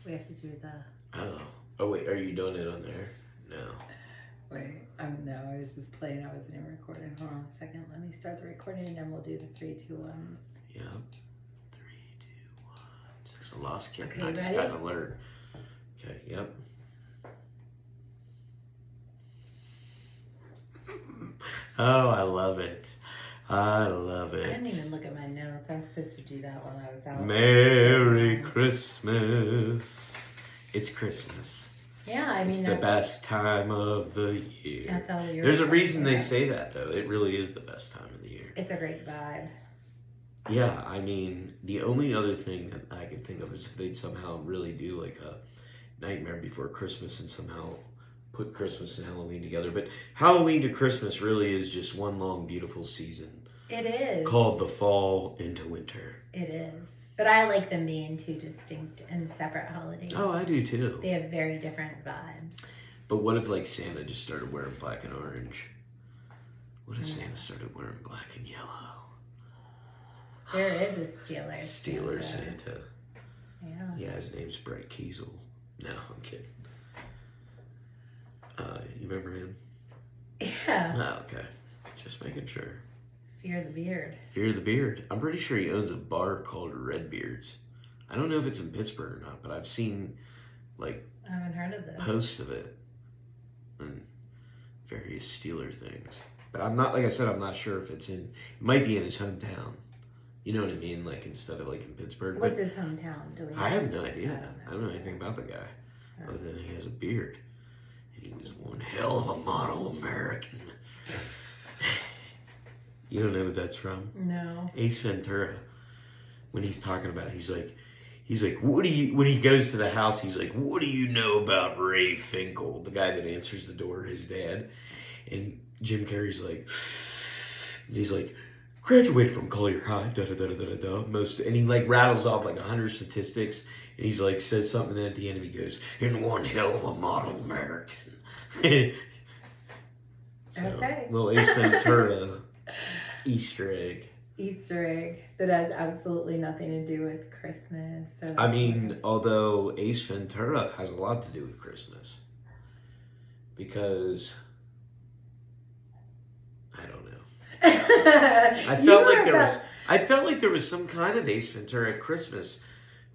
We have to do the... Oh, wait, are you doing it on there? No. Wait, no, I was just playing. I wasn't even recording. Hold on a second. Let me start the recording and then we'll do the 3, 2, 1. Yep. 3, 2, 1. There's a lost kitten. Okay, I just ready? got an alert. Okay, yep. Oh, I love it. I love it. I didn't even look at my notes. I was supposed to do that while I was out. Merry Christmas. It's Christmas. Yeah, I mean, it's the best time of the year. That's all year. There's a reason they say that, though. It really is the best time of the year. It's a great vibe. Yeah, I mean, the only other thing that I could think of is if they'd somehow really do like a Nightmare Before Christmas and somehow put Christmas and Halloween together. But Halloween to Christmas really is just one long, beautiful season. It is. Called the fall into winter. It is. But I like them being two distinct and separate holidays. Oh, I do too. They have very different vibes. But what if like Santa just started wearing black and orange? What if Santa started wearing black and yellow? There is a Steeler Santa. Yeah. Yeah, his name's Brett Kiesel. No, I'm kidding. You remember him? Yeah. Oh, okay. Just making sure. Fear the Beard. Fear the Beard. I'm pretty sure he owns a bar called Redbeards. I don't know if it's in Pittsburgh or not, but I've seen like I haven't heard of this. posts of it and various Steeler things. But I'm not, like I said, I'm not sure if it's in, it might be in his hometown. You know what I mean? Like instead of like in Pittsburgh. What's his hometown? I have no idea. I don't know anything about the guy. Oh. Other than he has a beard. And he was one hell of a model American. You don't know what that's from? No. Ace Ventura. When he's talking about it, he's like, what do you, when he goes to the house, he's like, what do you know about Ray Finkel? The guy that answers the door, his dad. And Jim Carrey's like, and he's like, graduated from Collier High, da-da-da-da-da-da, most, and he like rattles off like 100 statistics, and he's like, says something, and then at the end he goes, and one hell of a model American. So, okay. Little Ace Ventura Easter egg. Easter egg that has absolutely nothing to do with Christmas. I mean, although Ace Ventura has a lot to do with Christmas. Because, I don't know. I felt like there was some kind of Ace Ventura Christmas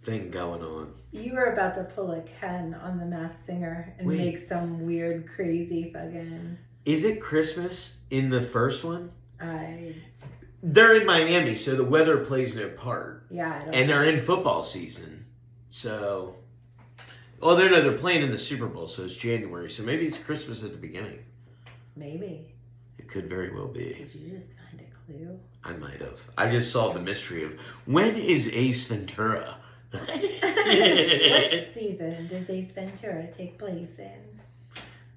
thing going on. You were about to pull a Ken on The Masked Singer and make some weird, crazy fucking... Is it Christmas in the first one? They're in Miami, so the weather plays no part. Yeah, and they're in football season. So, well, they're playing in the Super Bowl, so it's January. So maybe it's Christmas at the beginning. Maybe. It could very well be. Did you just find a clue? I might have. I just solved the mystery of when is Ace Ventura? What season does Ace Ventura take place in?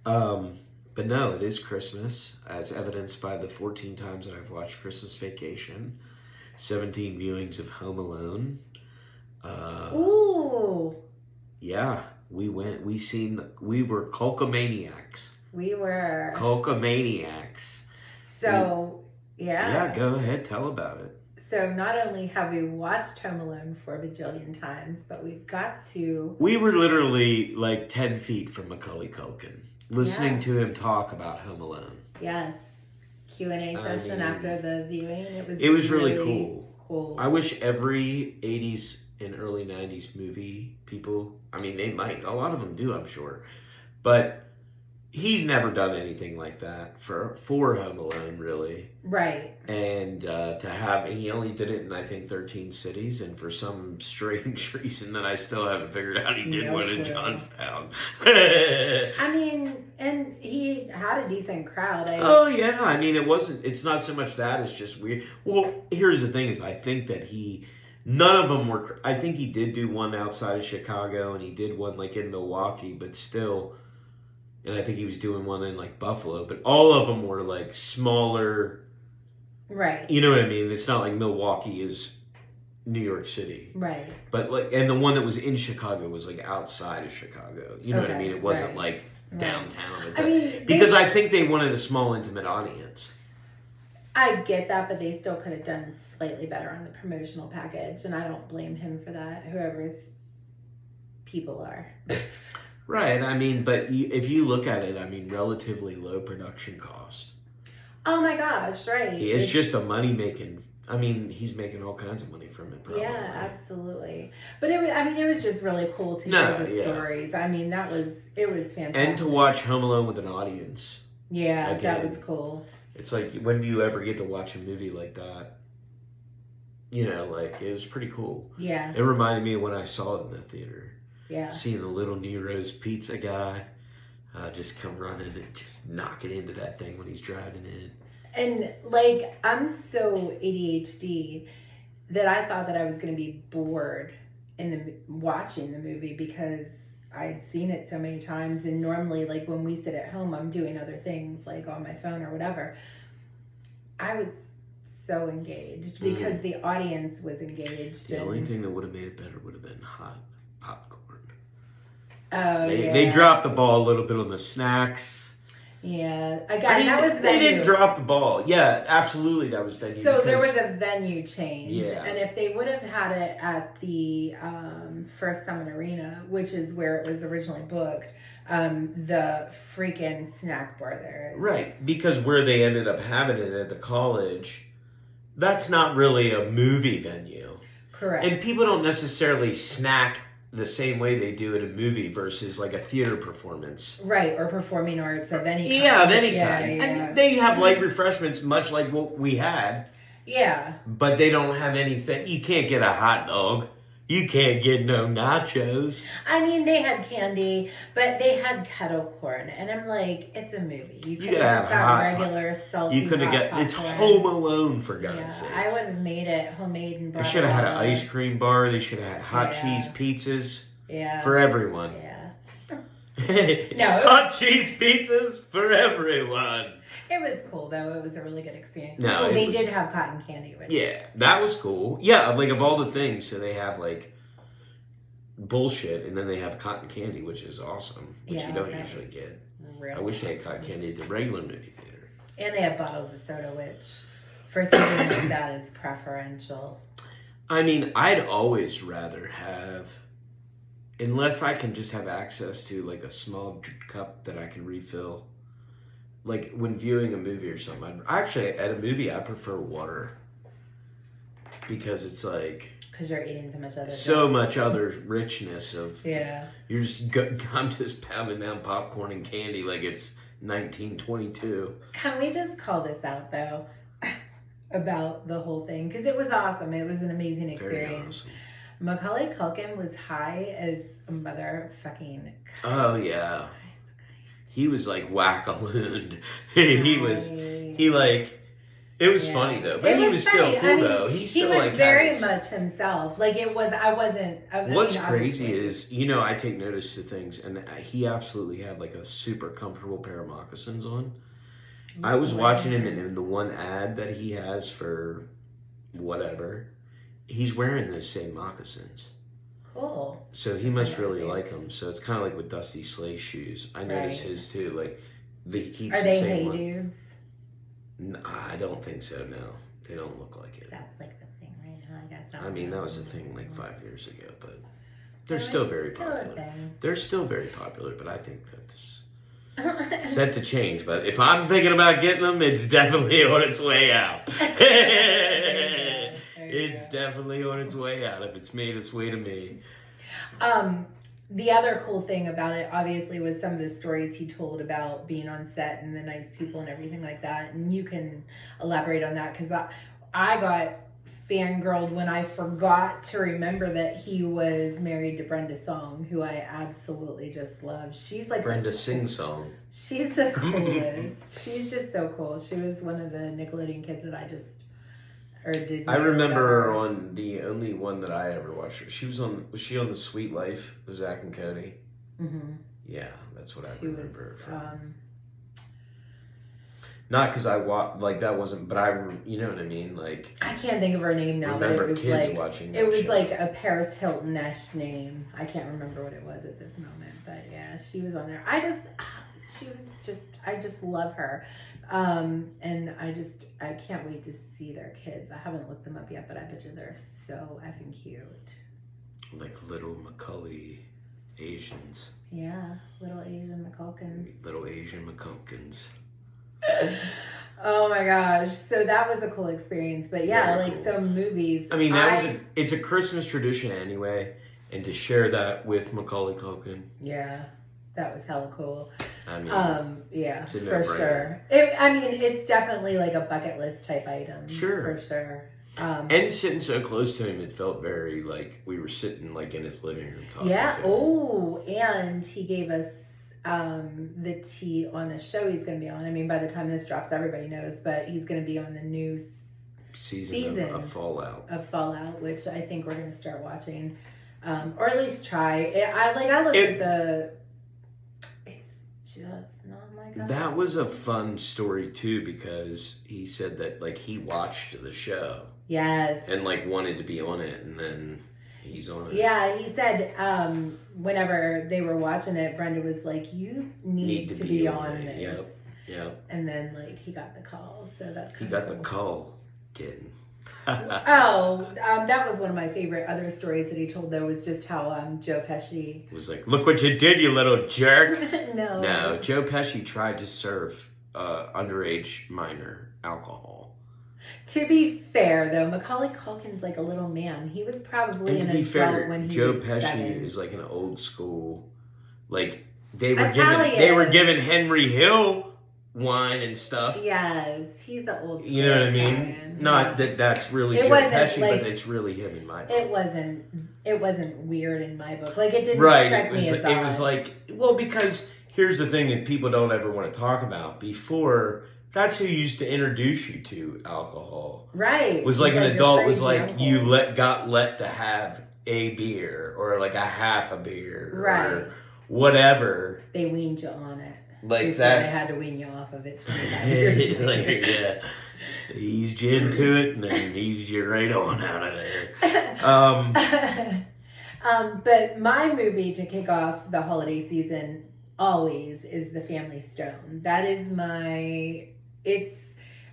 But no, it is Christmas, as evidenced by the 14 times that I've watched Christmas Vacation, 17 viewings of Home Alone. Ooh! Yeah, we were Culkamaniacs. We were. Culkamaniacs. So, yeah. Yeah, go ahead, tell about it. So not only have we watched Home Alone 4 bajillion times, but we got to... We were literally like 10 feet from Macaulay Culkin, listening to him talk about Home Alone. Yes. Q&A session after the viewing. It was really cool. cool. I wish every 80s and early 90s movie people, I mean, they might. A lot of them do, I'm sure. But he's never done anything like that for Home Alone, really. Right. And he only did it in, I think, 13 cities. And for some strange reason that I still haven't figured out, he did one in Johnstown. I mean, and he had a decent crowd. Oh, yeah. I mean, it's not so much that, it's just weird. Well, here's the thing is I think that none of them were, I think he did do one outside of Chicago and he did one like in Milwaukee, but still, and I think he was doing one in like Buffalo, but all of them were like smaller. Right. You know what I mean? It's not like Milwaukee is New York City. Right. But like, and the one that was in Chicago was like outside of Chicago. You know what I mean? It wasn't like downtown. Because I think they wanted a small, intimate audience. I get that, but they still could have done slightly better on the promotional package, and I don't blame him for that. Whoever's people are. Right. I mean, but if you look at it, I mean, relatively low production cost. Oh my gosh, right. It's just a money making. I mean, he's making all kinds of money from it, probably. Yeah, absolutely. But it was just really cool to hear the stories. I mean, it was fantastic. And to watch Home Alone with an audience. Yeah, again. That was cool. It's like, when do you ever get to watch a movie like that? You know, like, it was pretty cool. Yeah. It reminded me of when I saw it in the theater. Yeah. Seeing the little Nero's pizza guy just come running and just knock it into that thing when he's driving in. And, like, I'm so ADHD that I thought that I was going to be bored watching the movie because I'd seen it so many times. And normally, like, when we sit at home, I'm doing other things, like on my phone or whatever. I was so engaged because the audience was engaged. The only thing that would have made it better would have been hot popcorn. Oh, They dropped the ball a little bit on the snacks. Yeah, that was venue. They didn't drop the ball. Yeah, absolutely, that was venue. So there was a venue change. Yeah. And if they would have had it at the First Summit Arena, which is where it was originally booked, the freaking snack bar there is. Right, because where they ended up having it at the college, that's not really a movie venue. Correct. And people don't necessarily snack the same way they do at a movie versus like a theater performance. Right, or performing arts of any kind. Yeah, of any kind. Yeah. And they have light refreshments much like what we had. Yeah. But they don't have anything. You can't get a hot dog. You can't get no nachos. I mean, they had candy, but they had kettle corn. And I'm like, it's a movie. You could have just got regular salty. You could have got, it's Home Alone, for God's sake. I would have made it homemade and brought They should have had an ice cream bar. They should have had hot cheese pizzas for everyone. Yeah. No, hot cheese pizzas for everyone. It was cool, though. It was a really good experience. No, they did have cotton candy. Yeah, that was cool. Yeah, like of all the things, so they have like bullshit, and then they have cotton candy, which is awesome, which you don't usually get. I wish they had cotton candy at the regular movie theater. And they have bottles of soda, which for something like that is preferential. I mean, I'd always rather have, unless I can just have access to like a small cup that I can refill. Like, when viewing a movie or something, actually, at a movie, I prefer water. Because it's like... Because you're eating so much other much other richness of... Yeah. You're just... I'm just pounding down popcorn and candy like it's 1922. Can we just call this out, though? About the whole thing? Because it was awesome. It was an amazing experience. Very awesome. Macaulay Culkin was high as a motherfucking... Oh, yeah. He was like whack-a-looned. It was funny though, but he was still cool though. He was very much himself. Like it was, What's crazy is, I take notice to things, and he absolutely had like a super comfortable pair of moccasins on. I was watching him in the one ad that he has for whatever. He's wearing those same moccasins. Cool. So he must really like them. So it's kind of like with Dusty Slay's shoes. I noticed his too. Like he keeps the same one. Are they dudes? No, I don't think so. No, they don't look like it. That's like the thing right now. I guess. I mean, that was the thing like 5 years ago, but they're still very popular. They're still very popular, but I think that's set to change. But if I'm thinking about getting them, it's definitely on its way out. It's definitely on its way out if it's made its way to me. The other cool thing about it, obviously, was some of the stories he told about being on set and the nice people and everything like that. And you can elaborate on that because I got fangirled when I forgot to remember that he was married to Brenda Song, who I absolutely just love. She's like Brenda Sing Song. She's the coolest. She's just so cool. She was one of the Nickelodeon kids that or Disney. I remember her on the only one that I ever watched. Was she on The Sweet Life with Zach and Cody? Mm-hmm. Yeah, that's what I remember. Not because I watched, like that wasn't, but you know what I mean? Like, I can't think of her name now, but it was kids like, watching it was show. like a Paris Hilton-esque name. I can't remember what it was at this moment, but yeah, she was on there. I just love her. And I can't wait to see their kids. I haven't looked them up yet, but I bet you they're so effing cute. Like little Macaulay Asians. Yeah, little Asian McCulkins. Little Asian McCulkins. Oh my gosh. So that was a cool experience. But yeah, Very like cool. some movies. I mean, it's a Christmas tradition anyway. And to share that with Macaulay Culkin. Yeah, that was hella cool. I mean, yeah, it's a for no-brainer. sure. I mean, it's definitely like a bucket list type item. Sure. For sure. And sitting so close to him, it felt very like we were sitting like in his living room talking Yeah. to him. Oh, and he gave us the tea on a show he's going to be on. I mean, by the time this drops, everybody knows, but he's going to be on the new season of Fallout. Which I think we're going to start watching, or at least try. I looked at the. It's just not my cup. That was a fun story too, because he said that like he watched the show. Yes. And like wanted to be on it, and then he's on it. Yeah, he said whenever they were watching it, Brenda was like, "You need to be on this." Yep. Yep. And then like he got the call, so that's He kinda got cool. the call. Getting. That was one of my favorite other stories that he told, though, was just how Joe Pesci Was like, look what you did, you little jerk. No, Joe Pesci tried to serve underage minor alcohol. To be fair, though, Macaulay Culkin's like a little man. He was probably And an to be adult fair, when he Joe was Pesci 7. is like an old school, like they were Italian. giving Henry Hill wine and stuff. Yes, he's an old. You know what I mean? Italian. Not that that's really It Joe wasn't, Pesci, like- but it's really him in my book. It wasn't weird in my book. Like it didn't Right. strike It was me as odd. like, well, because here's the thing that people don't ever want to talk about. Before, that's who used to introduce you to alcohol. Right. Was like an your adult was crazy like uncle. you got let to have a beer or like a half a beer Right. or whatever. They weaned you on it. Like before that's they had to wean you off of it 25 years later, later. yeah. Eased you into it and then eased you right on out of there. But my movie to kick off the holiday season always is The Family Stone. That is it's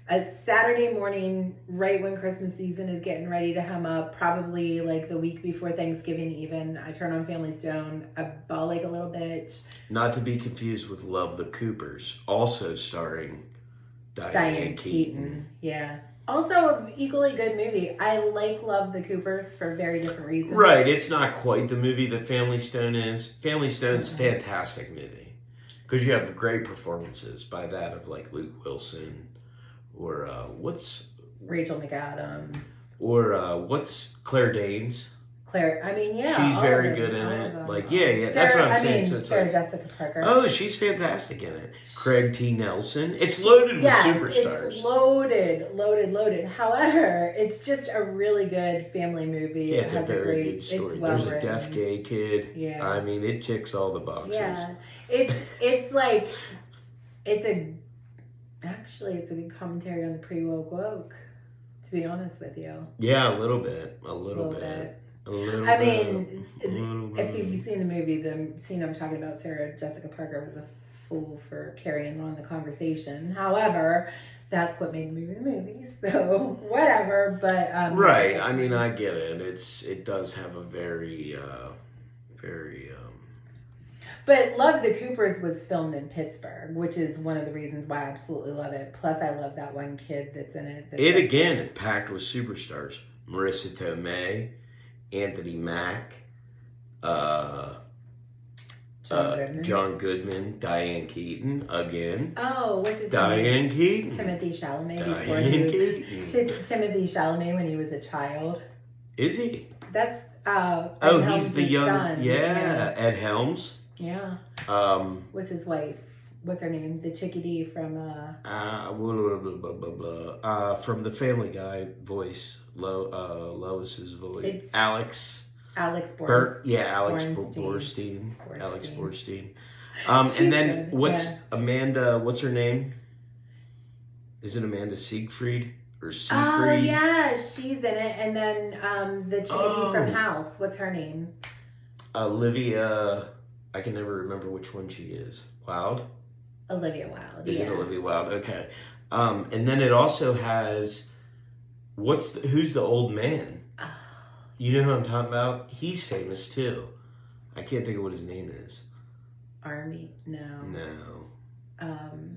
a Saturday morning right when Christmas season is getting ready to hum up, probably like the week before Thanksgiving even. I turn on Family Stone, I bawl like a little bitch. Not to be confused with Love the Coopers, also starring Diane Keaton. Yeah. Also an equally good movie. I Love the Coopers for very different reasons. Right, it's not quite the movie that Family Stone is. Family Stone's a fantastic movie. Because you have great performances by that of like Luke Wilson or Rachel McAdams. what's Claire Danes? Claire, I mean, yeah. She's all very of them, good in all it. of them. Like, yeah, that's what I'm saying. So it's Sarah like, Jessica Parker. oh, she's fantastic in it. Craig T. Nelson. It's loaded with superstars. It's loaded. However, it's just a really good family movie. Yeah, it's It a has very good it's story. well There's a written. deaf gay kid. Yeah. I mean, it ticks all the boxes. Yeah, it's like it's a good commentary on the pre-woke woke. To be honest with you, Yeah, a little bit. A little bit. A little bit. I mean, A little if bit. you've seen the movie, the scene I'm talking about, Sarah Jessica Parker was a fool for carrying on the conversation. However, that's what made the movie. So whatever. But Right. I mean, I get it. It does have a very. But Love the Coopers was filmed in Pittsburgh, which is one of the reasons why I absolutely love it. Plus, I love that one kid that's in it. It again packed with superstars: Marissa Tomei, Anthony Mack, John Goodman, Diane Keaton again. Oh, what's his name? Diane Keaton. Timothy Chalamet. Diane Keaton. Timothy Chalamet when he was a child. Is he? That's Oh, Ed he's the Helms' young. son. Yeah, Ed Helms. Yeah. What's his wife? What's her name? The chickadee from from the Family Guy voice, Lois's voice. It's Alex Borstein. Alex Borstein. Alex Borstein. She's And then good, what's yeah. Amanda? What's her name? Is it Amanda Siegfried or Siegfried? Oh yeah, she's in it. And then the chickadee from House. What's her name? Olivia. I can never remember which one she is. Wilde. Olivia Wilde. Is yeah. it Olivia Wilde? Okay. And then it also has who's the old man? Oh. You know who I'm talking about? He's famous too. I can't think of what his name is. Army? No.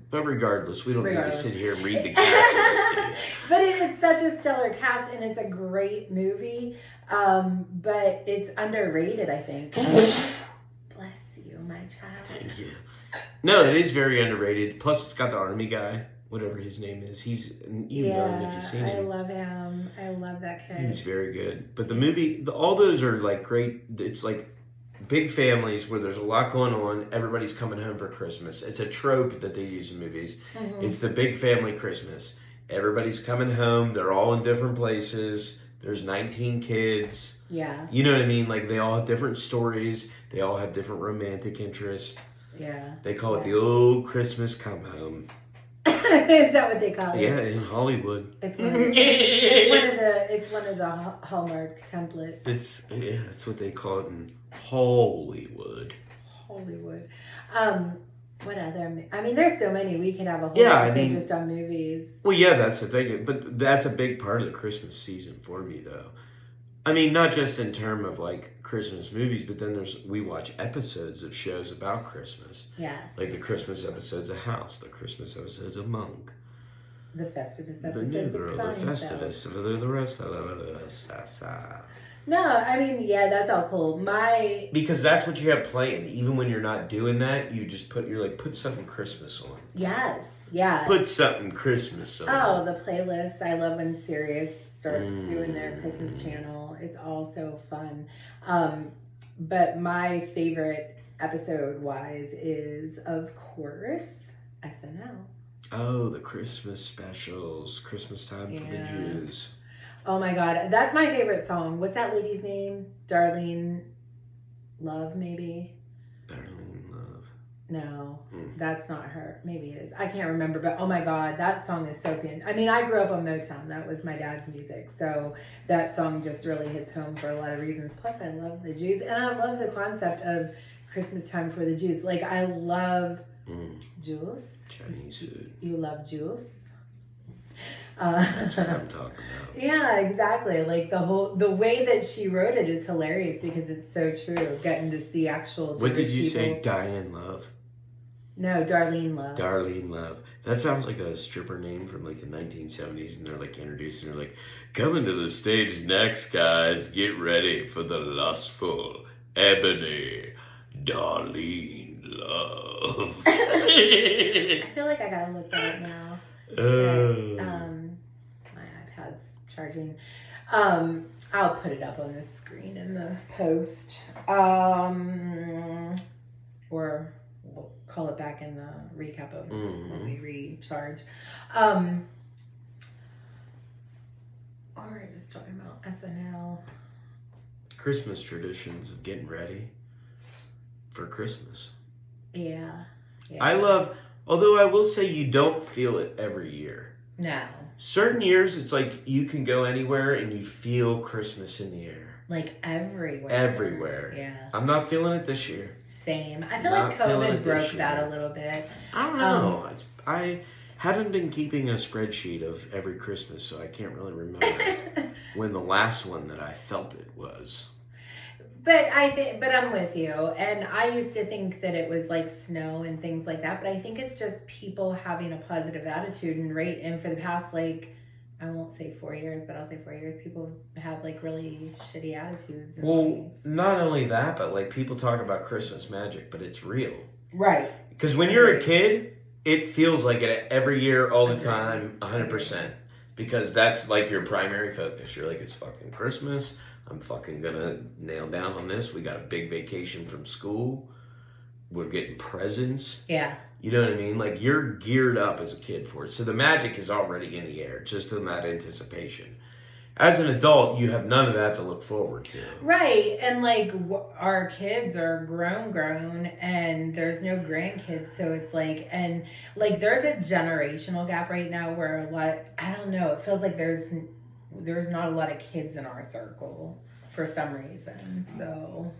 But regardless, we don't need to Regardless. sit here and read the cast list to you. But it is such a stellar cast, and it's a great movie. But it's underrated, I think. Bless you, my child. Thank you. No, it is very underrated. Plus, it's got the Army guy, whatever his name is. He's you know him if you've seen him. I love him. I love that kid. He's very good. But the movie, all those are like great. It's like big families where there's a lot going on. Everybody's coming home for Christmas. It's a trope that they use in movies. Mm-hmm. It's the big family Christmas. Everybody's coming home. They're all in different places. There's 19 kids. Yeah. You know what I mean? Like they all have different stories. They all have different romantic interests. Yeah. They call it the old Christmas come home. Is that what they call it? Yeah, in Hollywood. It's one of the Hallmark templates. That's what they call it in Hollywood. Hollywood. What other? I mean, there's so many. We could have a whole episode just on movies. Well, yeah, that's the thing. But that's a big part of the Christmas season for me, though. I mean, not just in terms of like Christmas movies, but then we watch episodes of shows about Christmas. Yes. Like the Christmas episodes of House, the Christmas episodes of Monk. The Festivus episodes The New Girl, of the Festivus, the rest of the No, I mean, yeah, that's all cool. Because that's what you have playing. Even when you're not doing that, you just put something Christmas on. Yes, yeah. Put something Christmas on. Oh, the playlist. I love when Sirius starts doing their Christmas channel. It's all so fun. But my favorite episode-wise is, of course, SNL. Oh, the Christmas specials. Christmas time for the Jews. Oh my God. That's my favorite song. What's that lady's name? Darlene Love, maybe? Darlene Love. No, that's not her. Maybe it is. I can't remember. But oh my God, that song is so fun. I mean, I grew up on Motown. That was my dad's music. So that song just really hits home for a lot of reasons. Plus, I love the Jews. And I love the concept of Christmas time for the Jews. Like, I love juice. Chinese food. You love juice. That's what I'm talking about. Yeah, exactly. Like the way that she wrote it is hilarious because it's so true. Getting to see actual Jewish What did you people. say? Diane Love? No, Darlene Love. Darlene Love. That sounds like a stripper name from like the 1970s, and they're like introducing her like, coming to the stage next, guys. Get ready for the lustful Ebony Darlene Love. I feel like I gotta look that up now. My iPad's charging. I'll put it up on the screen in the post. Or we'll call it back in the recap of when we recharge. Or we're just talking about SNL. Christmas traditions of getting ready for Christmas. Yeah. Although I will say you don't feel it every year. No. Certain years, it's like you can go anywhere and you feel Christmas in the air. Like everywhere. Everywhere. Yeah. I'm not feeling it this year. Same. I feel like COVID broke that a little bit. I don't know. I haven't been keeping a spreadsheet of every Christmas, so I can't really remember when the last one that I felt it was. But I'm with you. And I used to think that it was like snow and things like that. But I think it's just people having a positive attitude and for the past, like, I won't say 4 years, but I'll say 4 years, people have had like really shitty attitudes. Well, not only that, but like people talk about Christmas magic, but it's real. Right. Because when you're a kid, it feels like it every year, all the time, 100%. Because that's like your primary focus. You're like, it's fucking Christmas. I'm fucking gonna nail down on this. We got a big vacation from school. We're getting presents. Yeah. You know what I mean? Like, you're geared up as a kid for it. So the magic is already in the air, just in that anticipation. As an adult, you have none of that to look forward to. Right. And like our kids are grown and there's no grandkids. So it's like, and like there's a generational gap right now where I don't know, it feels like there's not a lot of kids in our circle for some reason. So.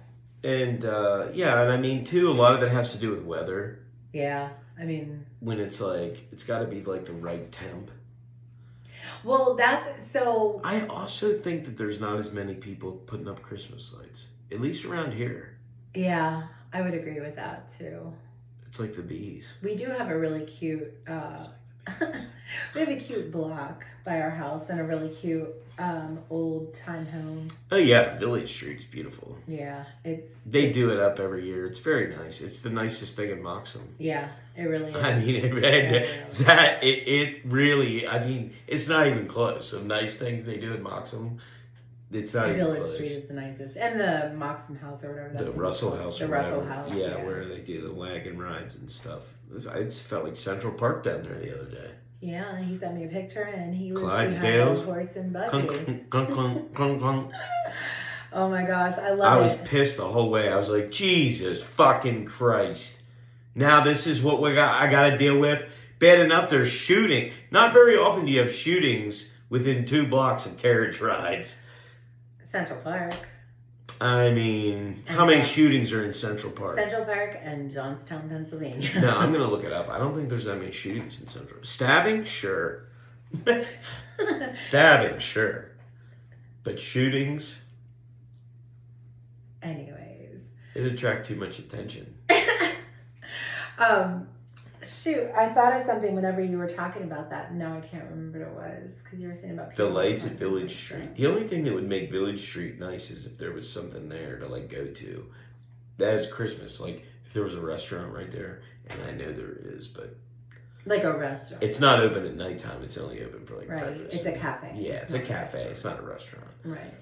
And and I mean too, a lot of it has to do with weather. Yeah. I mean. When it's like, it's got to be like the right temp. Well, that's so. I also think that there's not as many people putting up Christmas lights, at least around here. Yeah, I would agree with that too. It's like the bees. We do have a really cute, It's like the bees. we have a cute block by our house and a really cute old time home. Oh yeah, Village Street's beautiful. Yeah, They do it up every year. It's very nice. It's the nicest thing in Moxham. Yeah, it really is. I mean, it really. I mean, it's not even close. Of nice things they do in Moxham, it's not even Village close. Street is the nicest, and the Moxham House or whatever. The Russell House. The Russell House. Yeah, where they do the wagon rides and stuff. It felt like Central Park down there the other day. Yeah, he sent me a picture, and he was Clydesdales. horse and buggy. Clunk, clunk, clunk, clunk, clunk. Oh my gosh, I love I was it. pissed the whole way. I was like, Jesus fucking Christ. Now this is what I got to deal with. Bad enough they're shooting. Not very often do you have shootings within 2 blocks of carriage rides. Central Park. I mean, how many shootings are in Central Park? Central Park and Johnstown, Pennsylvania. No, I'm going to look it up. I don't think there's that many shootings in Central. Stabbing? Sure. Stabbing? Sure. But shootings? Anyways. It attract too much attention. Shoot, I thought of something whenever you were talking about that. Now I can't remember what it was because you were saying about The people lights at talking Village about Street. stuff. The only thing that would make Village Street nice is if there was something there to like go to. That is Christmas. Like if there was a restaurant right there, and I know there is, but Like a restaurant. it's not open at nighttime. It's only open for like right. breakfast. It's a cafe. Yeah, it's a not cafe. restaurant. It's not a restaurant. Right.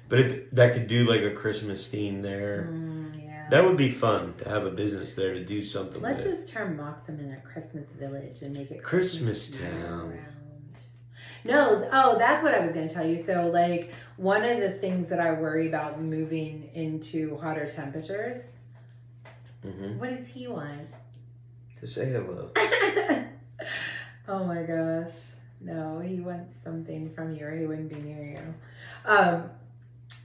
But if that could do like a Christmas theme there, Yeah. that would be fun to have a business there to do something. Let's with. just turn Moxham into a Christmas village and make it Christmas town. year-round. No, oh, that's what I was going to tell you. So, like, one of the things that I worry about moving into hotter temperatures. Mm-hmm. What does he want? To say hello. Oh my gosh. No, he wants something from you or he wouldn't be near you.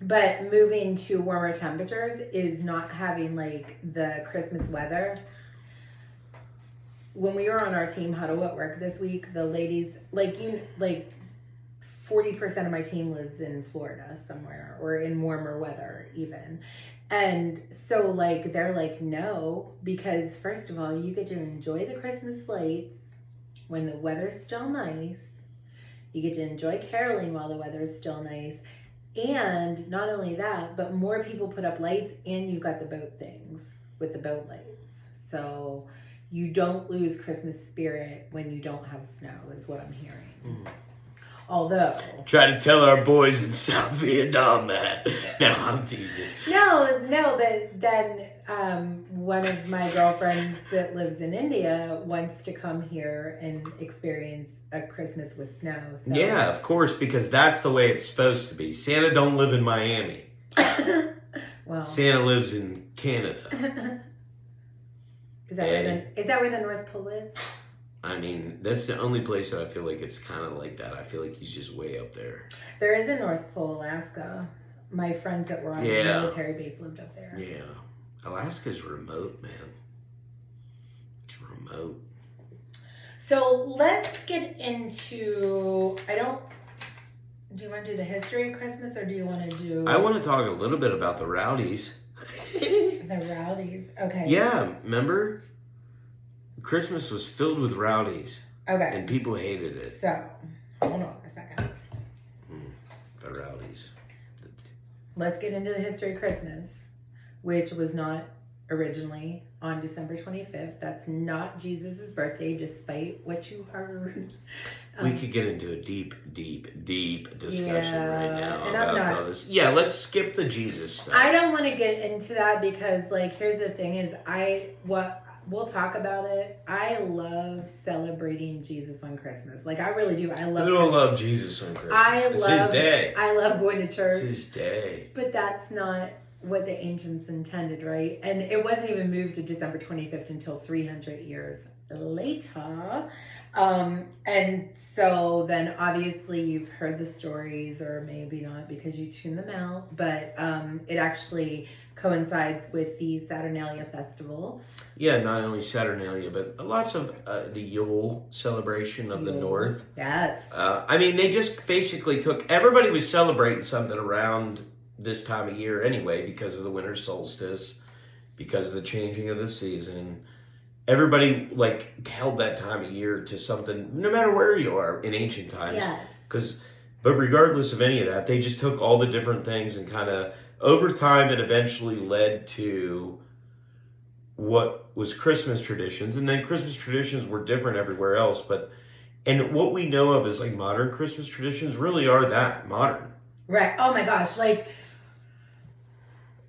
But moving to warmer temperatures is not having like the Christmas weather. When we were on our team huddle at work this week, the ladies, like 40% of my team lives in Florida somewhere or in warmer weather even. And so like they're like, no, because first of all, you get to enjoy the Christmas lights when the weather's still nice. You get to enjoy caroling while the weather is still nice. And not only that, but more people put up lights and you've got the boat things with the boat lights. So you don't lose Christmas spirit when you don't have snow is what I'm hearing. Mm. Although... Try to tell our boys in South Vietnam that. No, I'm teasing. No, but then one of my girlfriends that lives in India wants to come here and experience a Christmas with snow. So. Yeah, of course, because that's the way it's supposed to be. Santa don't live in Miami. Well, Santa lives in Canada. Is that where the North Pole is? I mean, that's the only place that I feel like it's kind of like that. I feel like he's just way up there. There is a North Pole, Alaska. My friends that were on the military base lived up there. Yeah. Alaska's remote, man. It's remote. So let's get into, do you want to do the history of Christmas or do you want to do? I want to talk a little bit about the rowdies. The rowdies, okay. Yeah, remember? Christmas was filled with rowdies. Okay. And people hated it. So, hold on a second. The rowdies. Let's get into the history of Christmas, which was not originally on December 25th. That's not Jesus' birthday, despite what you heard. We could get into a deep discussion right now and about all this. Yeah, let's skip the Jesus stuff. I don't want to get into that because, like, here's the thing is we'll talk about it. I love celebrating Jesus on Christmas. Like, I really do. I love Jesus on Christmas. It's his day. I love going to church. It's his day. But that's not what the ancients intended, right? And it wasn't even moved to December 25th until 300 years later. And so then obviously you've heard the stories, or maybe not because you tune them out, but it actually coincides with the Saturnalia festival. Yeah, not only Saturnalia, but lots of the Yule celebration of the North. Yes. I mean, they just basically everybody was celebrating something around this time of year anyway because of the winter solstice because of the changing of the season. Everybody like held that time of year to something, no matter where you are in ancient times. Yes. But regardless of any of that, they just took all the different things and kind of, over time, it eventually led to what was Christmas traditions. And then Christmas traditions were different everywhere else. And what we know of as like modern Christmas traditions really are that, modern. Right. Oh my gosh. Like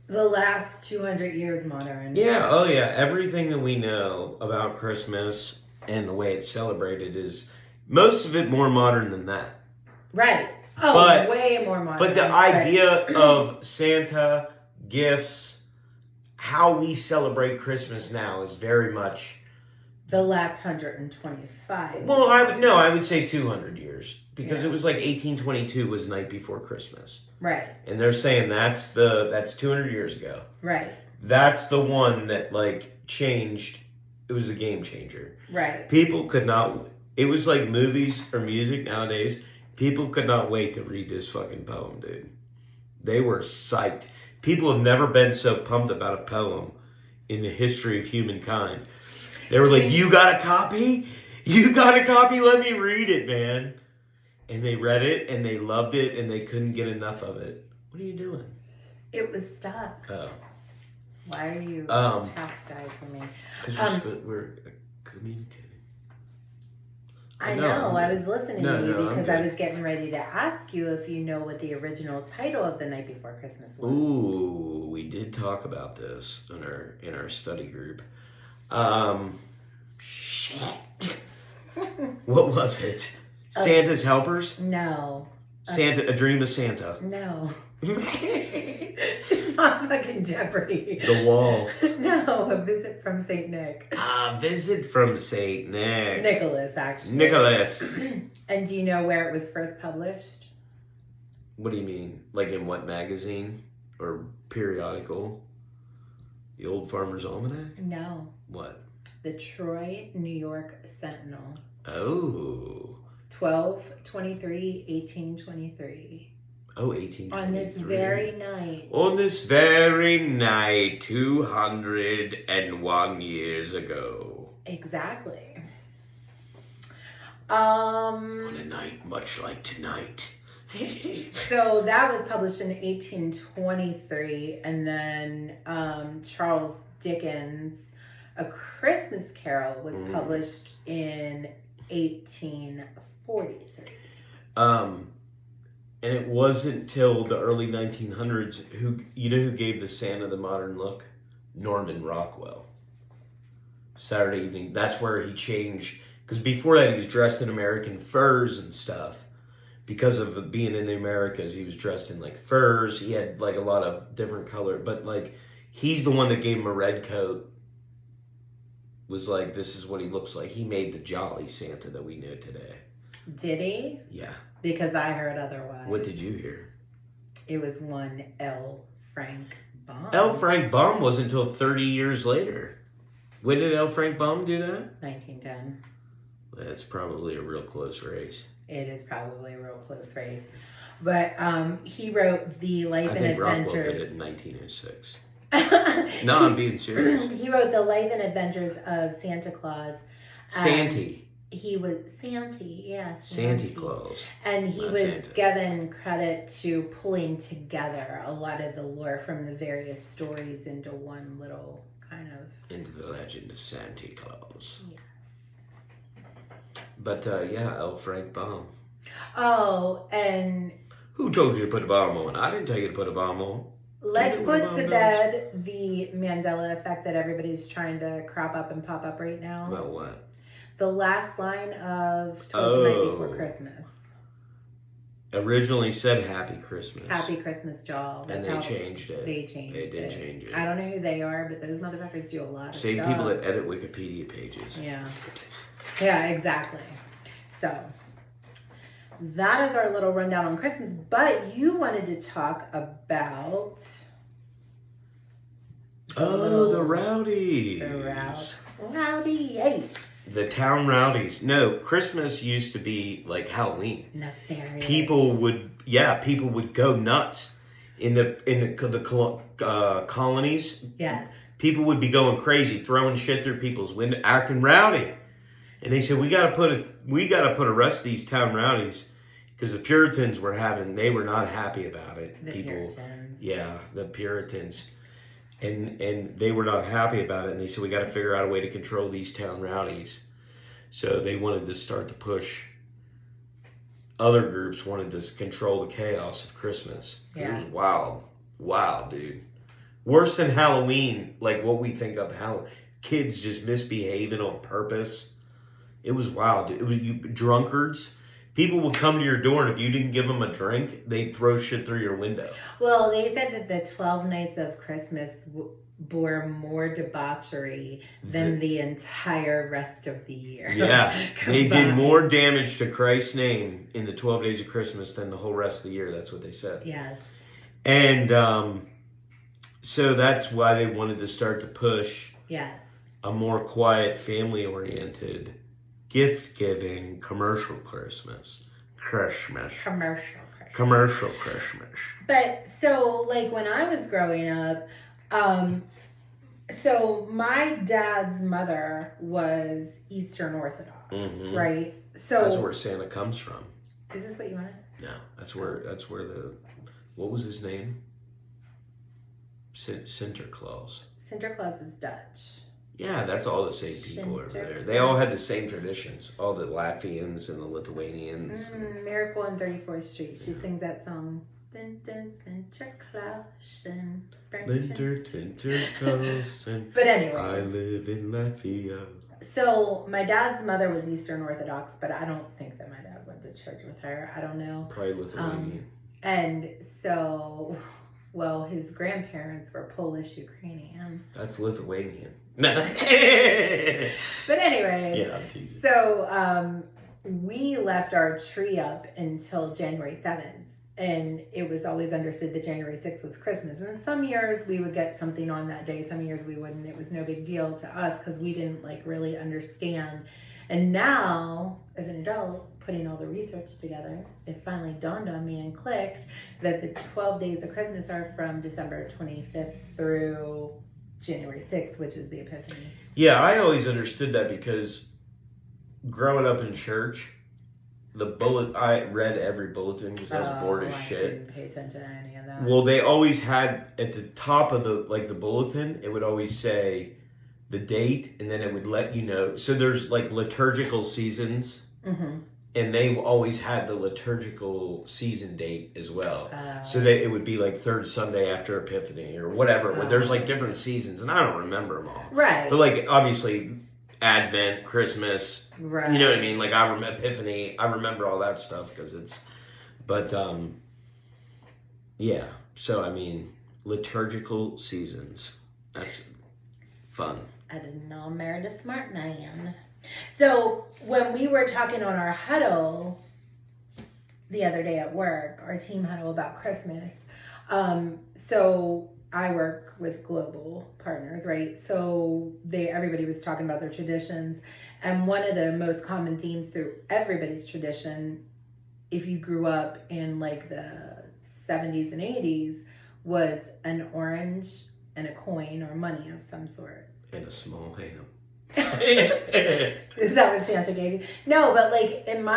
the last 200 years modern. Yeah. Oh yeah. Everything that we know about Christmas and the way it's celebrated is most of it more modern than that. Right. Oh, way more modern. But the idea of Santa, gifts, how we celebrate Christmas now is very much the last 125. Well, I would say 200 years, because it was like 1822 was Night Before Christmas. Right. And they're saying that's 200 years ago. Right. That's the one that like changed. It was a game changer. Right. People could not. It was like movies or music nowadays. People could not wait to read this fucking poem, dude. They were psyched. People have never been so pumped about a poem in the history of humankind. They were like, you got a copy? You got a copy? Let me read it, man. And they read it, and they loved it, and they couldn't get enough of it. What are you doing? It was stuck. Oh. Why are you chastising me? Because we're communicating. I know. I was listening to you because I good. was getting ready to ask you if you know what the original title of The Night Before Christmas was. Ooh, we did talk about this in our study group. Shit. What was it? Santa's Helpers? No. A Dream of Santa. No. It's not fucking Jeopardy. The Wall. No, A Visit from St. Nick. Visit from St. Nick. Nicholas, actually. Nicholas. And do you know where it was first published? What do you mean? Like in what magazine? Or periodical? The Old Farmer's Almanac? No. What? The Troy, New York Sentinel. Oh. 12/23/1823. Oh, 1823. On this very night. On this very night, 201 years ago. Exactly. On a night much like tonight. So that was published in 1823, and then Charles Dickens' A Christmas Carol was published in 1843. And it wasn't till the early 1900s who gave the Santa the modern look? Norman Rockwell. Saturday Evening. That's where he changed, because before that he was dressed in American furs and stuff. Because of being in the Americas, he was dressed in like furs. He had like a lot of different color, but like he's the one that gave him a red coat. Was like, this is what he looks like. He made the jolly Santa that we know today. Did he? Yeah. Because I heard otherwise. What did you hear? It was one L. Frank Baum. L. Frank Baum wasn't until 30 years later. When did L. Frank Baum do that? 1910. That's probably a real close race. It is probably a real close race. But he wrote The Life and Rockwell Adventures. did it in 1906. No, I'm being serious. He wrote The Life and Adventures of Santa Claus. Santee. He was Santee, yes. Santa Claus. And he was Santa. given credit to pulling together a lot of the lore from the various stories into one little kind of... Into the legend of Santa Claus. Yes. But L. Frank Baum. Oh, and... Who told you to put a bomb on? I didn't tell you to put a bomb on. Let's put to bed the Mandela effect that everybody's trying to crop up and pop up right now. About what? The last line of "Twas the Night Before Christmas." Originally said Happy Christmas. Happy Christmas, y'all. And they changed it. They changed it. They did change it. I don't know who they are, but those motherfuckers do a lot of Same stuff. people that edit Wikipedia pages. Yeah. Yeah, exactly. So, that is our little rundown on Christmas. But you wanted to talk about... the rowdies. The rowdies. The town rowdies. No, Christmas used to be like Halloween. Nefarious. People would go nuts in the colonies. Yes. people would be going crazy, throwing shit through people's window, acting rowdy. And they said, we got to put arrest these town rowdies because the Puritans they were not happy about it. The Puritans. Yeah, the Puritans. And they were not happy about it. And they said, we got to figure out a way to control these town rowdies. So they wanted to start to push. Other groups wanted to control the chaos of Christmas. Yeah. It was wild. Wild, dude. Worse than Halloween, like what we think of how kids just misbehaving on purpose. It was wild. It was drunkards. People would come to your door, and if you didn't give them a drink, they'd throw shit through your window. Well, they said that the 12 nights of Christmas bore more debauchery than the entire rest of the year. Yeah, they did more damage to Christ's name in the 12 days of Christmas than the whole rest of the year. That's what they said. Yes. And so that's why they wanted to start to push a more quiet, family-oriented, gift-giving, commercial Christmas. Commercial Christmas. But so, like, when I was growing up, so my dad's mother was Eastern Orthodox, right? So that's where Santa comes from. Is this what you wanted? No, that's where what was his name? Sinterklaas. Sinterklaas is Dutch. Yeah, that's all the same people over there. They all had the same traditions. All the Latvians and the Lithuanians. Miracle on 34th Street. She sings that song. Dun, dun, Sinterklaas. But anyway. I live in Latvia. So my dad's mother was Eastern Orthodox, but I don't think that my dad went to church with her. I don't know. Probably Lithuanian. And so, well, his grandparents were Polish-Ukrainian. That's Lithuanian. But anyways, yeah, I'm teasing. So we left our tree up until January 7th. And it was always understood that January 6th was Christmas. And some years we would get something on that day. Some years we wouldn't. It was no big deal to us because we didn't really understand. And now, as an adult, putting all the research together, it finally dawned on me and clicked that the 12 days of Christmas are from December 25th through January 6th, which is the Epiphany. Yeah, I always understood that because growing up in church, I read every bulletin because I was bored as shit. I didn't pay attention to any of that. Well, they always had at the top of the bulletin, it would always say the date, and then it would let you know. So there's liturgical seasons, and they always had the liturgical season date as well. So it would be third Sunday after Epiphany or whatever. There's different seasons, and I don't remember them all. Right. But obviously Advent, Christmas, right? You know what I mean? I remember Epiphany. I remember all that stuff because it's. But yeah. So I mean, liturgical seasons. That's fun. I didn't know I married a smart man. So when we were talking on our huddle the other day at work, our team huddle about Christmas. So I work with global partners, right? So everybody was talking about their traditions. And one of the most common themes through everybody's tradition, if you grew up in the 70s and 80s, was an orange and a coin or money of some sort. And a small ham. Is that what Santa gave you? No, but in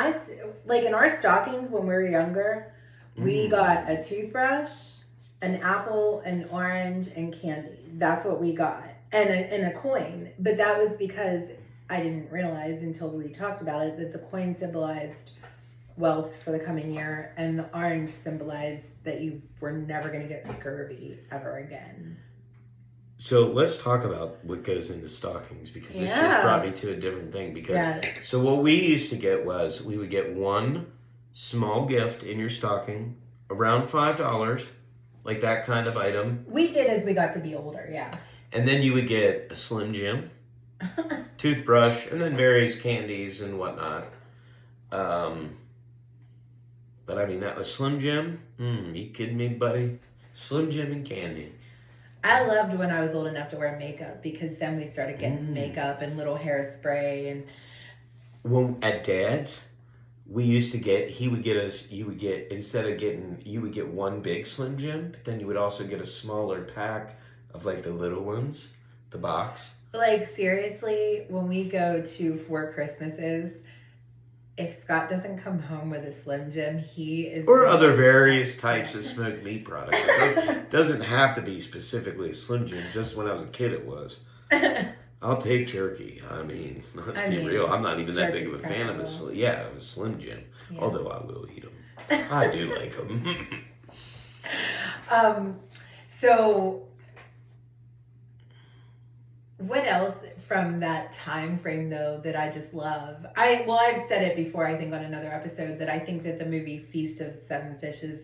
our stockings when we were younger, we got a toothbrush, an apple, an orange, and candy. That's what we got. And a coin. But that was because I didn't realize until we talked about it that the coin symbolized wealth for the coming year, and the orange symbolized that you were never going to get scurvy ever again. So let's talk about what goes into stockings because this just brought me to a different thing. So what we used to get was we would get one small gift in your stocking, around $5, that kind of item. We did as we got to be older, yeah. And then you would get a Slim Jim, toothbrush, and then various candies and whatnot. But I mean, that was Slim Jim. You kidding me, buddy? Slim Jim and candy. I loved when I was old enough to wear makeup because then we started getting makeup and little hairspray and. Well, at Dad's, we used to get. You would get one big Slim Jim, but then you would also get a smaller pack of the little ones. The box. Like, seriously, when we go to 4 Christmases, if Scott doesn't come home with a Slim Jim, he is... Or other various types of smoked meat products. It doesn't have to be specifically a Slim Jim. Just when I was a kid, it was. I'll take jerky. I mean, let's be real. I'm not even that big of a fan of a Slim Jim. Yeah. Although I will eat them. I do like them. So... what else from that time frame, though, that I just love? I've said it before, I think, on another episode, that I think that the movie Feast of Seven Fishes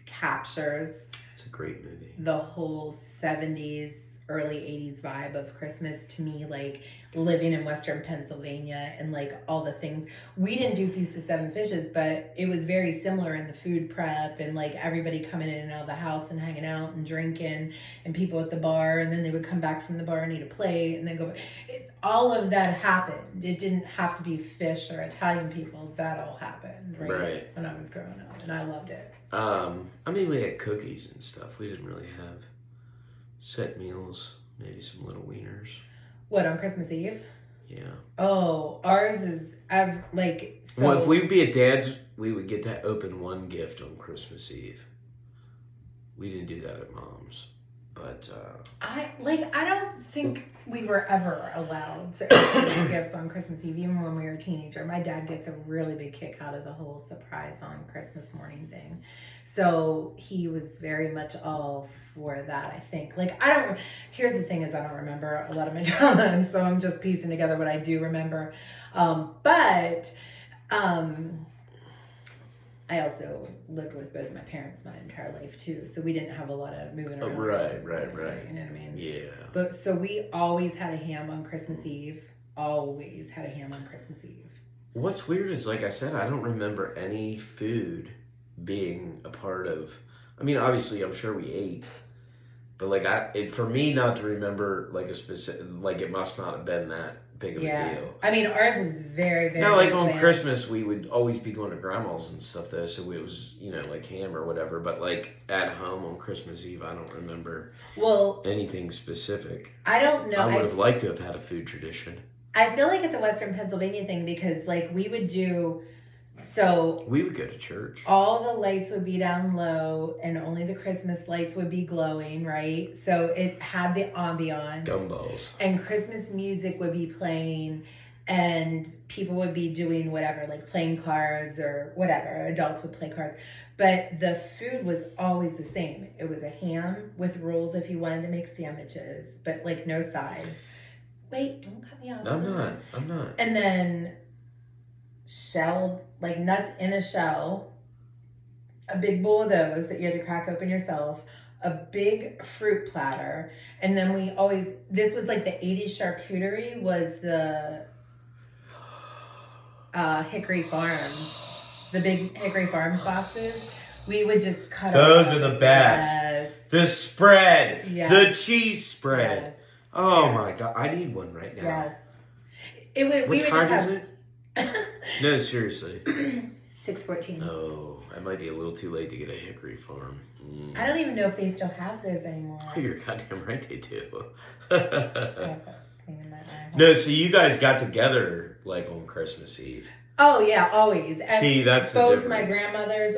captures... It's a great movie. The whole 70s, early 80s vibe of Christmas to me, like living in Western Pennsylvania and like all the things. We didn't do Feast of Seven Fishes, but it was very similar in the food prep and like everybody coming in and out of the house and hanging out and drinking and people at the bar, and then they would come back from the bar and eat a plate and then go. All of that happened. It didn't have to be fish or Italian people. That all happened right when I was growing up, and I loved it. I mean, we had cookies and stuff. We didn't really have set meals, maybe some little wieners. What, on Christmas Eve? Yeah. Oh, ours is, like... So, well, if we'd be at Dad's, we would get to open one gift on Christmas Eve. We didn't do that at Mom's, but... I don't think we were ever allowed to open gifts on Christmas Eve, even when we were a teenager. My dad gets a really big kick out of the whole surprise on Christmas morning thing. So he was very much all for that, I think. Like, here's the thing is I don't remember a lot of my childhood, so I'm just piecing together what I do remember. But I also lived with both my parents my entire life, too. So we didn't have a lot of moving around. Right. You know what I mean? Yeah. But so we always had a ham on Christmas Eve. Always had a ham on Christmas Eve. What's weird is, like I said, I don't remember any food being a part of... I mean, obviously, I'm sure we ate. But, like, for me not to remember, like, a specific... Like, it must not have been that big of a deal. I mean, ours is very, very... Now, like, on Christmas, we would always be going to Grandma's and stuff, though, so it was, you know, like, ham or whatever. But, like, at home on Christmas Eve, I don't remember anything specific. I don't know. I would have liked to have had a food tradition. I feel like it's a Western Pennsylvania thing because, like, we would do... So we would go to church. All the lights would be down low and only the Christmas lights would be glowing, right? So it had the ambiance. Gumballs. And Christmas music would be playing and people would be doing whatever, like playing cards or whatever. Adults would play cards. But the food was always the same. It was a ham with rolls if you wanted to make sandwiches, but like no sides. Wait, don't cut me off. I'm not. And then shelled, like nuts in a shell, a big bowl of those that you had to crack open yourself, a big fruit platter, and then this was like the 80s charcuterie was the Hickory Farms, the big Hickory Farms boxes. We would just cut those are the best. Yes. The spread, the cheese spread. Yes. Oh my God, I need one right now. Yes. What time is it? No, seriously. 6:14. Oh, I might be a little too late to get a Hickory Farm. I don't even know if they still have those anymore. Oh, you're goddamn right they do. No, so you guys got together like on Christmas Eve. Oh yeah, always. And see, that's the difference. Both my grandmother's,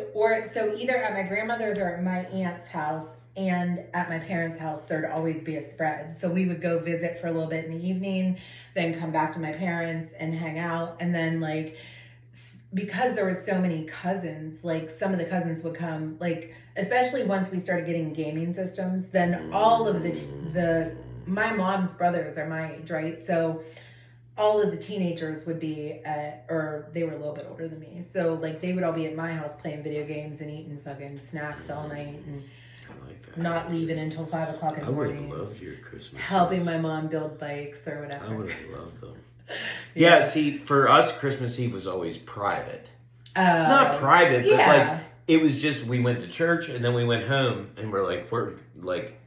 so either at my grandmother's or at my aunt's house, and at my parents' house, there'd always be a spread. So we would go visit for a little bit in the evening, then come back to my parents and hang out. And then, like, because there were so many cousins, like, some of the cousins would come, like, especially once we started getting gaming systems, then all of my mom's brothers are my age, right? So all of the teenagers would be or they were a little bit older than me. So, like, they would all be at my house playing video games and eating fucking snacks all night and not leaving until 5 o'clock in the morning. I would have loved your Christmas. Helping my mom build bikes or whatever. I would have loved them. Yeah, see, for us, Christmas Eve was always private. Not private, but like, it was just, we went to church and then we went home and we're like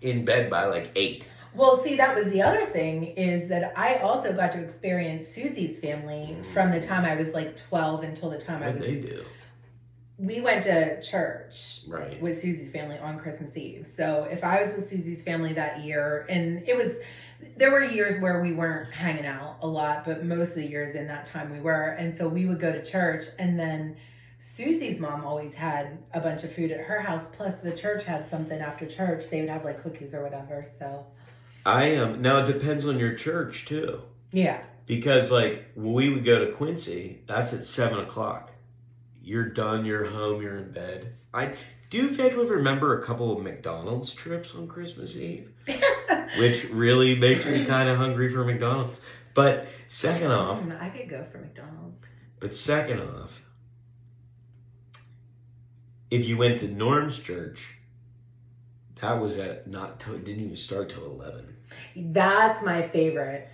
in bed by like 8. Well, see, that was the other thing is that I also got to experience Susie's family from the time I was like 12 until the time I was... What they do? We went to church with Susie's family on Christmas Eve. So if I was with Susie's family that year, and it was There were years where we weren't hanging out a lot, but most of the years in that time we were. And so we would go to church, and then Susie's mom always had a bunch of food at her house. Plus the church had something after church. They would have like cookies or whatever. So Now it depends on your church too. yeah. Because like we would go to Quincy, that's at 7:00. You're done, you're home, you're in bed. I do vaguely remember a couple of McDonald's trips on Christmas Eve, which really makes me kind of hungry for McDonald's. But second off, I could go for McDonald's. But second off, if you went to Norm's church, that was didn't even start till 11. That's my favorite.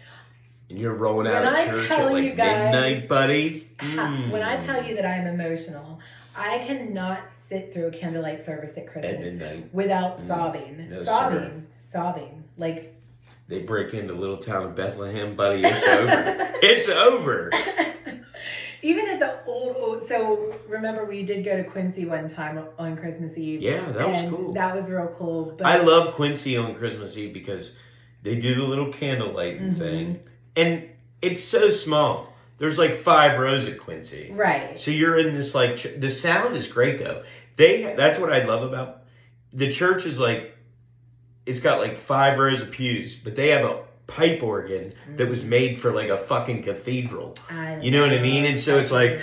And you're rolling out When of I church tell at like you guys- midnight, buddy. When I tell you that I'm emotional, I cannot sit through a candlelight service at Christmas At midnight. without sobbing. No, Sobbing. Like, they break into little town of Bethlehem, buddy. It's over. It's over. even at the old, so remember we did go to Quincy one time on Christmas Eve. Yeah, that was and cool. That was real cool. But I love Quincy on Christmas Eve because they do the little candlelighting thing. And it's so small. There's like 5 rows at Quincy. Right. So you're in this like, the sound is great though. That's what I love about, the church is like, it's got like 5 rows of pews, but they have a pipe organ that was made for like a fucking cathedral. You know what I mean? And so it's like,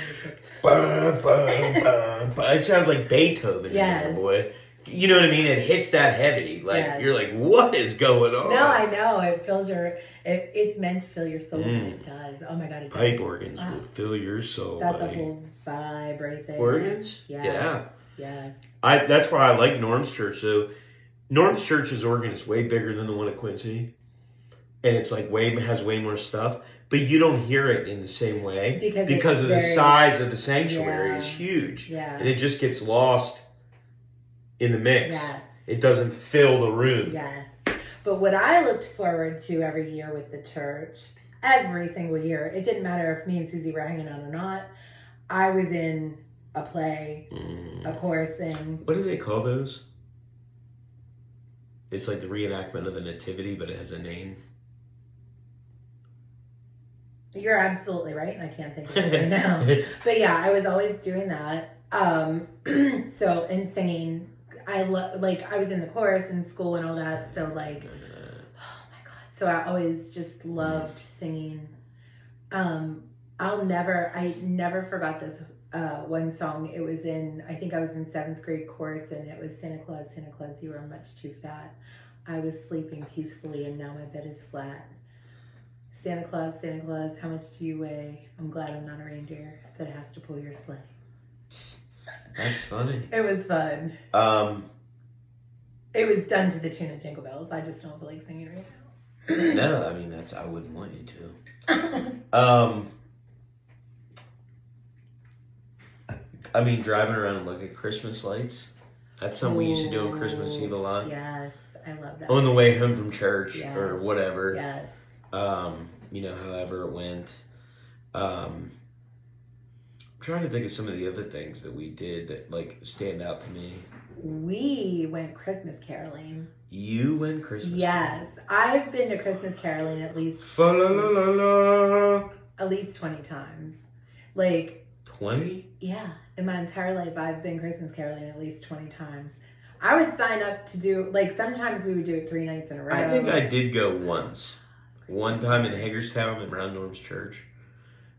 bah, bah, bah, bah. It sounds like Beethoven in there, boy. You know what I mean? It hits that heavy. Like, you're like, what is going on? No, I know. It fills it's meant to fill your soul. It does. Oh my God, it does. Pipe organs will fill your soul, That's buddy. a whole vibe right there. Organs? Yes. Yeah. Yes. That's why I like Norm's church. So Norm's church's organ is way bigger than the one at Quincy. And it's like has way more stuff. But you don't hear it in the same way. Because of the size of the sanctuary is huge. Yeah. And it just gets lost in the mix. Yes. It doesn't fill the room. Yes. But what I looked forward to every year with the church, every single year, it didn't matter if me and Susie were hanging out or not, I was in a play, a chorus thing. What do they call those? It's like the reenactment of the Nativity, but it has a name. You're absolutely right, and I can't think of it right now. But yeah, I was always doing that. So, and singing. I was in the chorus in school and all that, so like, oh my God. So I always just loved singing. I never forgot this one song. It was I think I was in 7th grade chorus, and it was Santa Claus, you were much too fat. I was sleeping peacefully, and now my bed is flat. Santa Claus, how much do you weigh? I'm glad I'm not a reindeer that has to pull your sleigh. That's funny. It was fun. It was done to the tune of Jingle Bells. I just don't feel like singing right now. No, I mean, I wouldn't want you to. I mean, driving around and looking at Christmas lights. That's something we used to do on Christmas Eve a lot. Yes, I love that. On the way home from church or whatever. Yes. However it went. I'm trying to think of some of the other things that we did that like stand out to me. We went Christmas caroling. You went Christmas Yes. I've been to Christmas caroling at least Fa-la-la-la-la. at least 20 times. Like 20? Yeah. In my entire life I've been Christmas caroling at least 20 times. I would sign up to do sometimes we would do it 3 nights in a row. I think I did go once. One time in Hagerstown around Norm's church.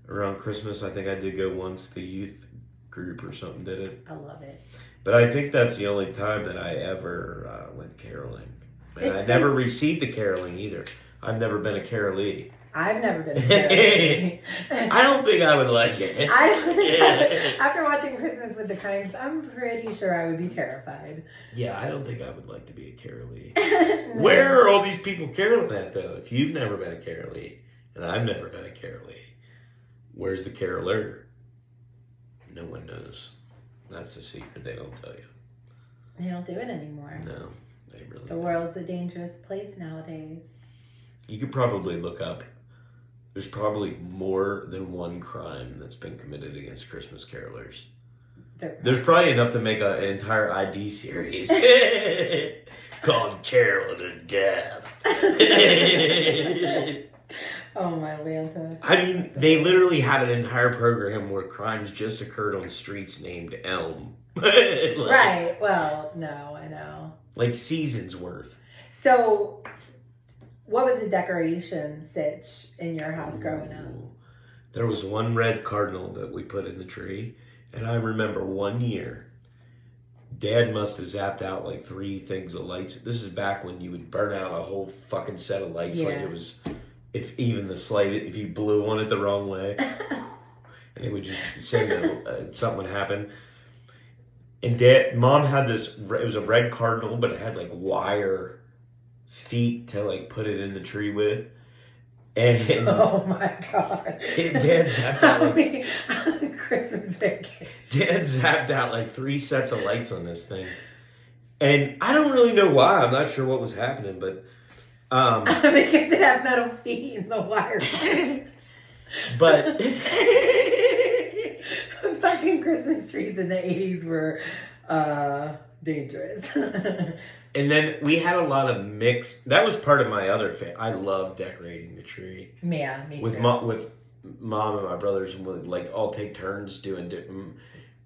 Around Christmas, I think I did go once. The youth group or something did it. I love it. But I think that's the only time that I ever went caroling. And I never received the caroling either. I've never been a carolee. I've never been a carolee. I don't think I would like it. After watching Christmas with the Cranks, I'm pretty sure I would be terrified. Yeah, I don't think I would like to be a carolee. No. Where are all these people caroling at, though? If you've never been a carolee, and I've never been a carolee, where's the caroler? No one knows. That's the secret they don't tell you. They don't do it anymore. No, they really The don't. world's a dangerous place nowadays. You could probably look up. There's probably more than one crime that's been committed against Christmas carolers. There's probably enough to make an entire ID series. called Carol to Death. Oh, my Lanta. I mean, they literally have an entire program where crimes just occurred on streets named Elm. Right. Well, no, I know. Like seasons worth. So, what was the decoration sitch in your house growing up? There was one red cardinal that we put in the tree. And I remember one year, Dad must have zapped out like 3 things of lights. This is back when you would burn out a whole fucking set of lights. Yeah. Like it was, if even the slightest, if you blew on it the wrong way, and it would just send something would happen. And Mom had this, it was a red cardinal, but it had like wire feet to like put it in the tree with. And oh my God. Dad zapped out like Christmas vacation. Dad zapped out like 3 sets of lights on this thing. And I don't really know why. I'm not sure what was happening, but because it had metal feet in the wire. But fucking Christmas trees in the 80s were dangerous. And then we had a lot of mixed. That was part of my other I love decorating the tree. Yeah, me with too. With Mom and my brothers, and would like all take turns doing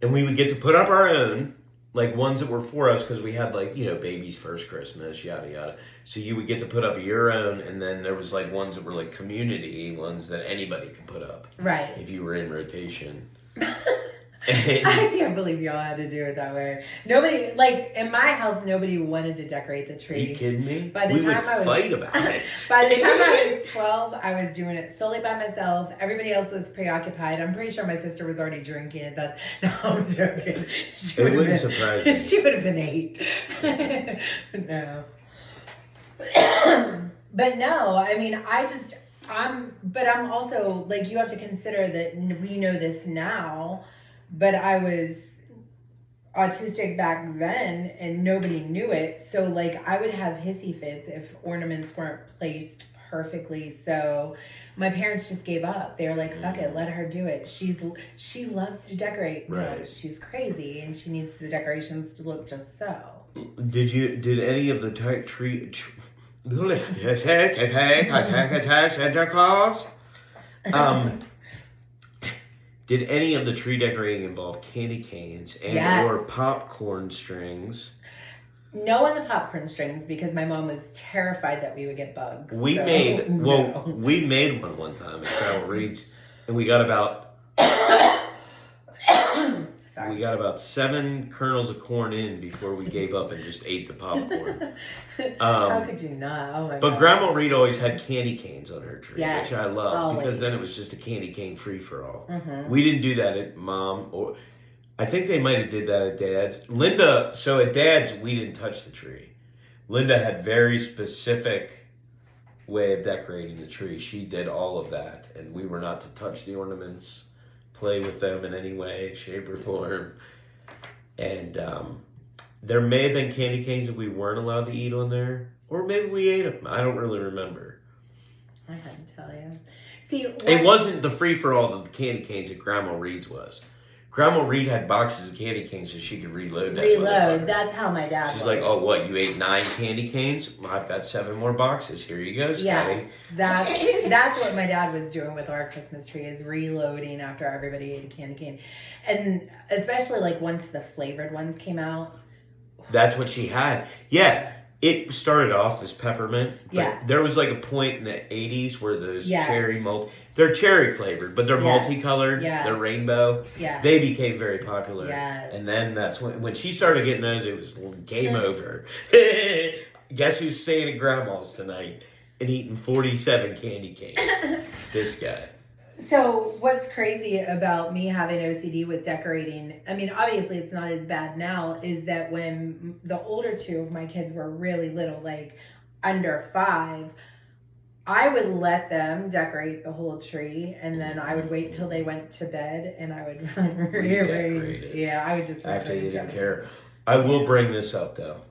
and we would get to put up our own, like ones that were for us, because we had like, you know, baby's first Christmas, yada yada. So you would get to put up your own, and then there was like ones that were like community ones that anybody could put up, right? If you were in rotation. I can't believe y'all had to do it that way. Nobody, like in my house, nobody wanted to decorate the tree. Are you kidding me? By the we time would fight about it. By the time I was 12, I was doing it solely by myself. Everybody else was preoccupied. I'm pretty sure my sister was already drinking at that. No, I'm joking. It wouldn't surprise me. She would have been 8. No. But no, I mean, but I'm also, like, you have to consider that we know this now, but I was autistic back then and nobody knew it. So, like, I would have hissy fits if ornaments weren't placed perfectly. So my parents just gave up. They were like, fuck it, let her do it. She loves to decorate. Right. No, she's crazy and she needs the decorations to look just so. Did any of the tree Santa Claus? Did any of the tree decorating involve candy canes and or popcorn strings? No on the popcorn strings because my mom was terrified that we would get bugs. We made one time at Carol Reed's, and we got about Sorry. We got about 7 kernels of corn in before we gave up and just ate the popcorn. How could you not? Oh my God. But Grandma Reed always had candy canes on her tree, yes, which I love always. Because then it was just a candy cane free for all. Mm-hmm. We didn't do that at Mom, or I think they might have did that at Dad's. Linda, so at Dad's we didn't touch the tree. Linda had very specific way of decorating the tree. She did all of that, and we were not to touch the ornaments, play with them in any way, shape, or form. And there may have been candy canes that we weren't allowed to eat on there, or maybe we ate them. I don't really remember. I couldn't tell you. See, it wasn't the free for all of the candy canes that Grandma Reed's was. Grandma Reed had boxes of candy canes so she could reload that. That's how my dad She's was. like, oh, what, you ate 9 candy canes? I've got 7 more boxes. Here you go, Scotty. Yeah, that's what my dad was doing with our Christmas tree, is reloading after everybody ate a candy cane. And especially, like, once the flavored ones came out. That's what she had. Yeah, it started off as peppermint. But there was, like, a point in the 80s where those cherry they're cherry flavored, but they're multicolored. They're rainbow. Yeah. They became very popular. Yes. And then that's when she started getting those, it was game over. Guess who's staying at Grandma's tonight and eating 47 candy canes? This guy. So what's crazy about me having OCD with decorating, I mean, obviously it's not as bad now, is that when the older 2 of my kids were really little, like under 5, I would let them decorate the whole tree, and then I would wait till they went to bed, and I would rearrange. Yeah, I would just after you didn't care. I will bring this up though,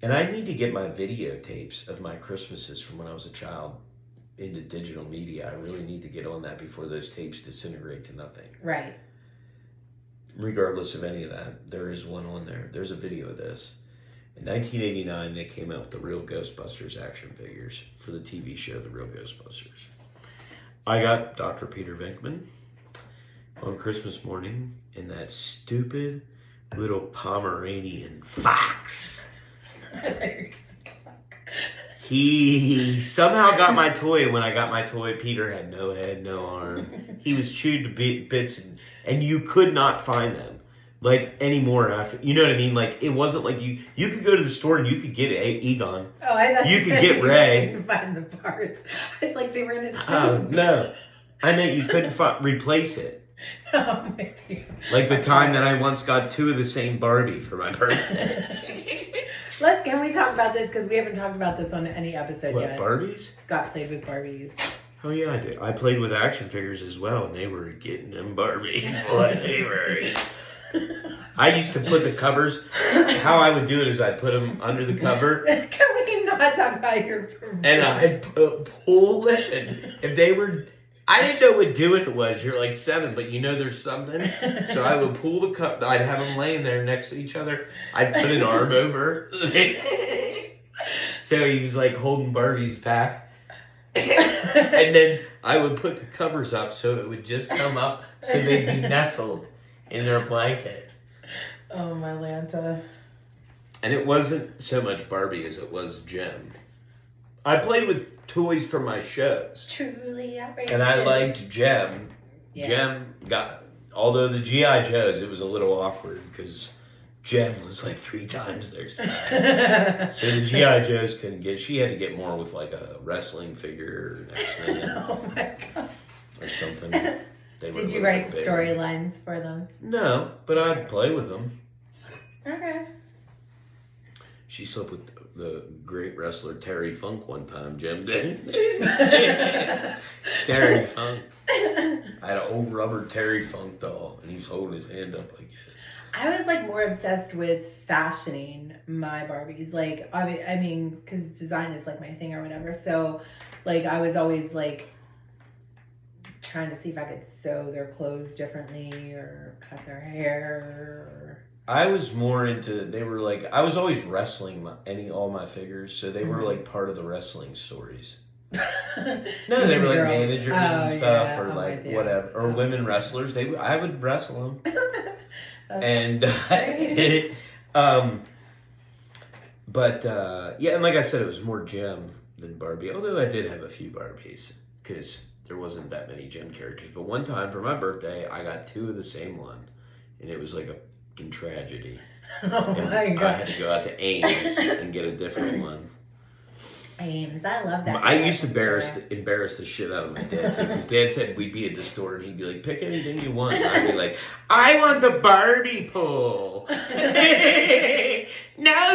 and I need to get my videotapes of my Christmases from when I was a child into digital media. I really need to get on that before those tapes disintegrate to nothing. Right. Regardless of any of that, there is one on there. There's a video of this. In 1989, they came out with the Real Ghostbusters action figures for the TV show The Real Ghostbusters. I got Dr. Peter Venkman on Christmas morning in that stupid little Pomeranian fox. He somehow got my toy. When I got my toy, Peter had no head, no arm. He was chewed to bits, and you could not find them. Like, anymore after, you know what I mean? Like, it wasn't like you could go to the store and you could get Egon. Oh, I thought you could get Ray. Couldn't find the parts. It's like they were in his no. I meant you couldn't replace it. Oh, my God. Like the time that I once got 2 of the same Barbie for my birthday. Can we talk about this? Because we haven't talked about this on any episode yet. What, Barbies? Scott played with Barbies. Oh, yeah, I did. I played with action figures as well, and they were getting them Barbies. Boy, they were... I used to put the covers. How I would do it is I'd put them under the cover. Can we not talk about your... And I'd pull, listen, if they were... I didn't know what doing it was. You're like 7, but you know there's something. So I would pull the cup. I'd have them laying there next to each other. I'd put an arm over. So he was like holding Barbie's back. And then I would put the covers up so it would just come up so they'd be nestled in their blanket. Oh, my Lanta. And it wasn't so much Barbie as it was Jem. I played with toys from my shows. Truly outrageous. And I liked Jem. Yeah. Jem got, although the G.I. Joes, it was a little awkward because Jem was like 3 times their size. So the G.I. Joes couldn't get, she had to get more with like a wrestling figure or X-Men. Oh my God. Or something. Did you write storylines for them? No, but I'd play with them. Okay. She slept with the great wrestler Terry Funk one time, Jem did. Terry Funk. I had an old rubber Terry Funk doll, and he was holding his hand up like this. I was like more obsessed with fashioning my Barbies. Like, I mean, because design is like my thing or whatever. So, like, I was always like trying to see if I could sew their clothes differently or cut their hair. I was more into, they were like, I was always wrestling all my figures, so they were like part of the wrestling stories. No, they were like managers and stuff, or like whatever, or women wrestlers. I would wrestle them. And yeah, and like I said, it was more Jem than Barbie. Although I did have a few Barbies because there wasn't that many Jem characters. But one time for my birthday, I got 2 of the same one, and it was like a fucking tragedy. Oh my God! I had to go out to Ames and get a different one. Ames, I love that. I used to embarrass the shit out of my dad too, because Dad said we'd be at the store and he'd be like, "Pick anything you want." And I'd be like, "I want the Barbie pole." No,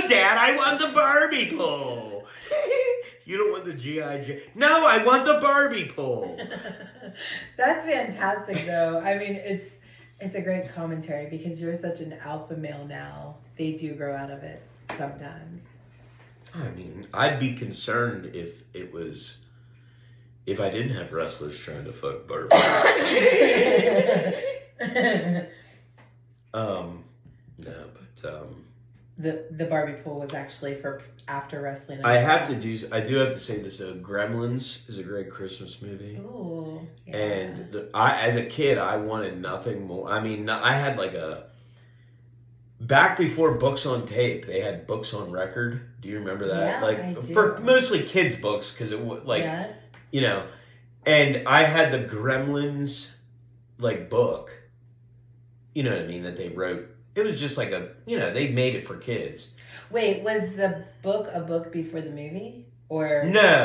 Dad, I want the Barbie pole. You don't want the G.I. Joe? No, I want the Barbie pole. That's fantastic, though. I mean, it's a great commentary because you're such an alpha male now. They do grow out of it sometimes. I mean, I'd be concerned if I didn't have wrestlers trying to fuck Barbies. No, but the Barbie pool was actually for after wrestling. I do have to say this though. Gremlins is a great Christmas movie. Ooh, yeah. And as a kid, I wanted nothing more. I mean, I had like back before books on tape, they had books on record. Do you remember that? Yeah, like I do. For mostly kids books, because it was like, you know, and I had the Gremlins like book. You know what I mean? That they wrote. It was just like they made it for kids. Wait, was the book a book before the movie? Or no,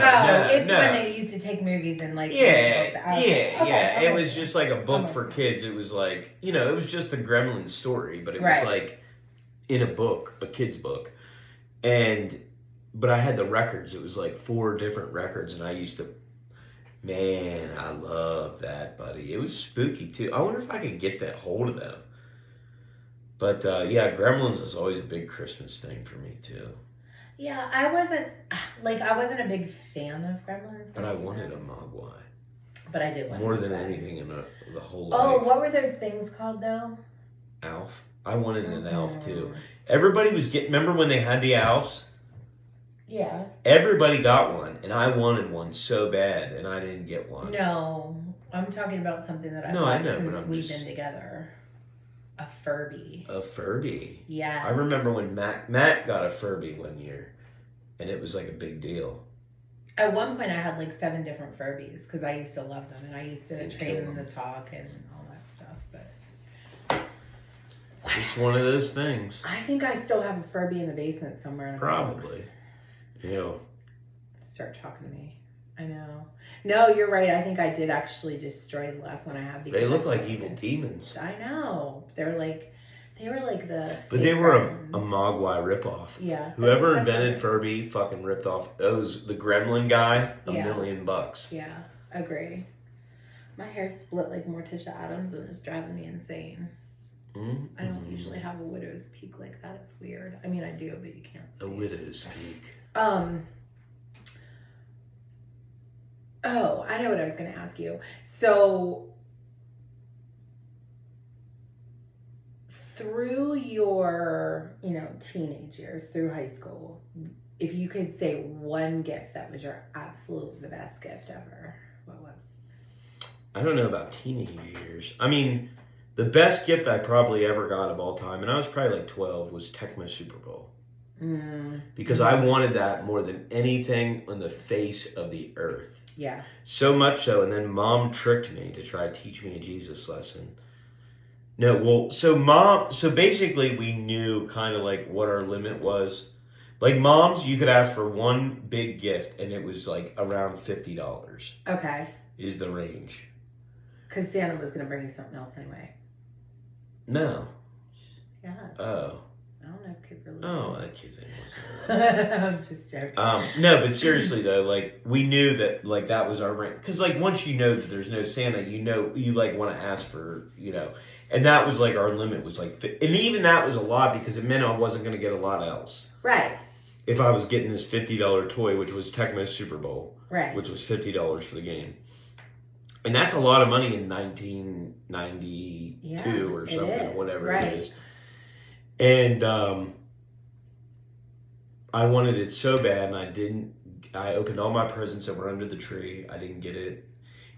it's when they used to take movies and like yeah. It was just like a book for kids. It was like it was just a Gremlin story, but it was like in a book, a kid's book, but I had the records. It was like 4 different records, and I used to. Man, I love that, buddy. It was spooky too. I wonder if I could get that hold of them. But yeah, Gremlins was always a big Christmas thing for me too. Yeah, I wasn't a big fan of Gremlins. But I wanted a Mogwai. But I did want more than anything in the whole life. Oh, what were those things called though? Alf. I wanted an Alf too. Everybody was remember when they had the Alfs? Yeah. Everybody got one, and I wanted one so bad, and I didn't get one. No, I'm talking about something that I've bought since we've been together. A Furby. A Furby? Yeah. I remember when Matt got a Furby one year, and it was like a big deal. At one point, I had like 7 different Furbies because I used to love them, and I used to train them to talk and all that stuff, but... It's one of those things. I think I still have a Furby in the basement somewhere in a Probably. box. Ew. Start talking to me. I know. No, you're right. I think I did actually destroy the last one I had. They look like evil demons. I know. They were like the. But they were a Mogwai ripoff. Yeah. Whoever invented Furby fucking ripped off the Gremlin guy $1 million. Yeah, agree. My hair's split like Morticia Adams, and it's driving me insane. Mm-hmm. I don't usually have a widow's peak like that. It's weird. I mean, I do, but you can't see A widow's peak. Oh, I know what I was going to ask you. So, through your, teenage years, through high school, if you could say one gift that was your absolute the best gift ever, what was it? I don't know about teenage years. I mean, the best gift I probably ever got of all time, and I was probably like 12, was Tecmo Super Bowl. Because I wanted that more than anything on the face of the earth. Yeah. So much so, and then Mom tricked me to try to teach me a Jesus lesson. So basically we knew kind of like what our limit was. Like Moms, you could ask for one big gift and it was like around $50. Okay. Is the range. Because Santa was going to bring you something else anyway. No. Yeah. Oh. I don't know if kids are listening. Oh, kids ain't listening. I'm just joking. No, but seriously though, like we knew that like that was our range. Because like once you know that there's no Santa, you like want to ask for, and that was like our limit was like, and even that was a lot because it meant I wasn't going to get a lot else. Right. If I was getting this $50 toy, which was Tecmo Super Bowl, right, which was $50 for the game. And that's a lot of money in 1992 or something, whatever it is. And I wanted it so bad, and I opened all my presents that were under the tree. I didn't get it.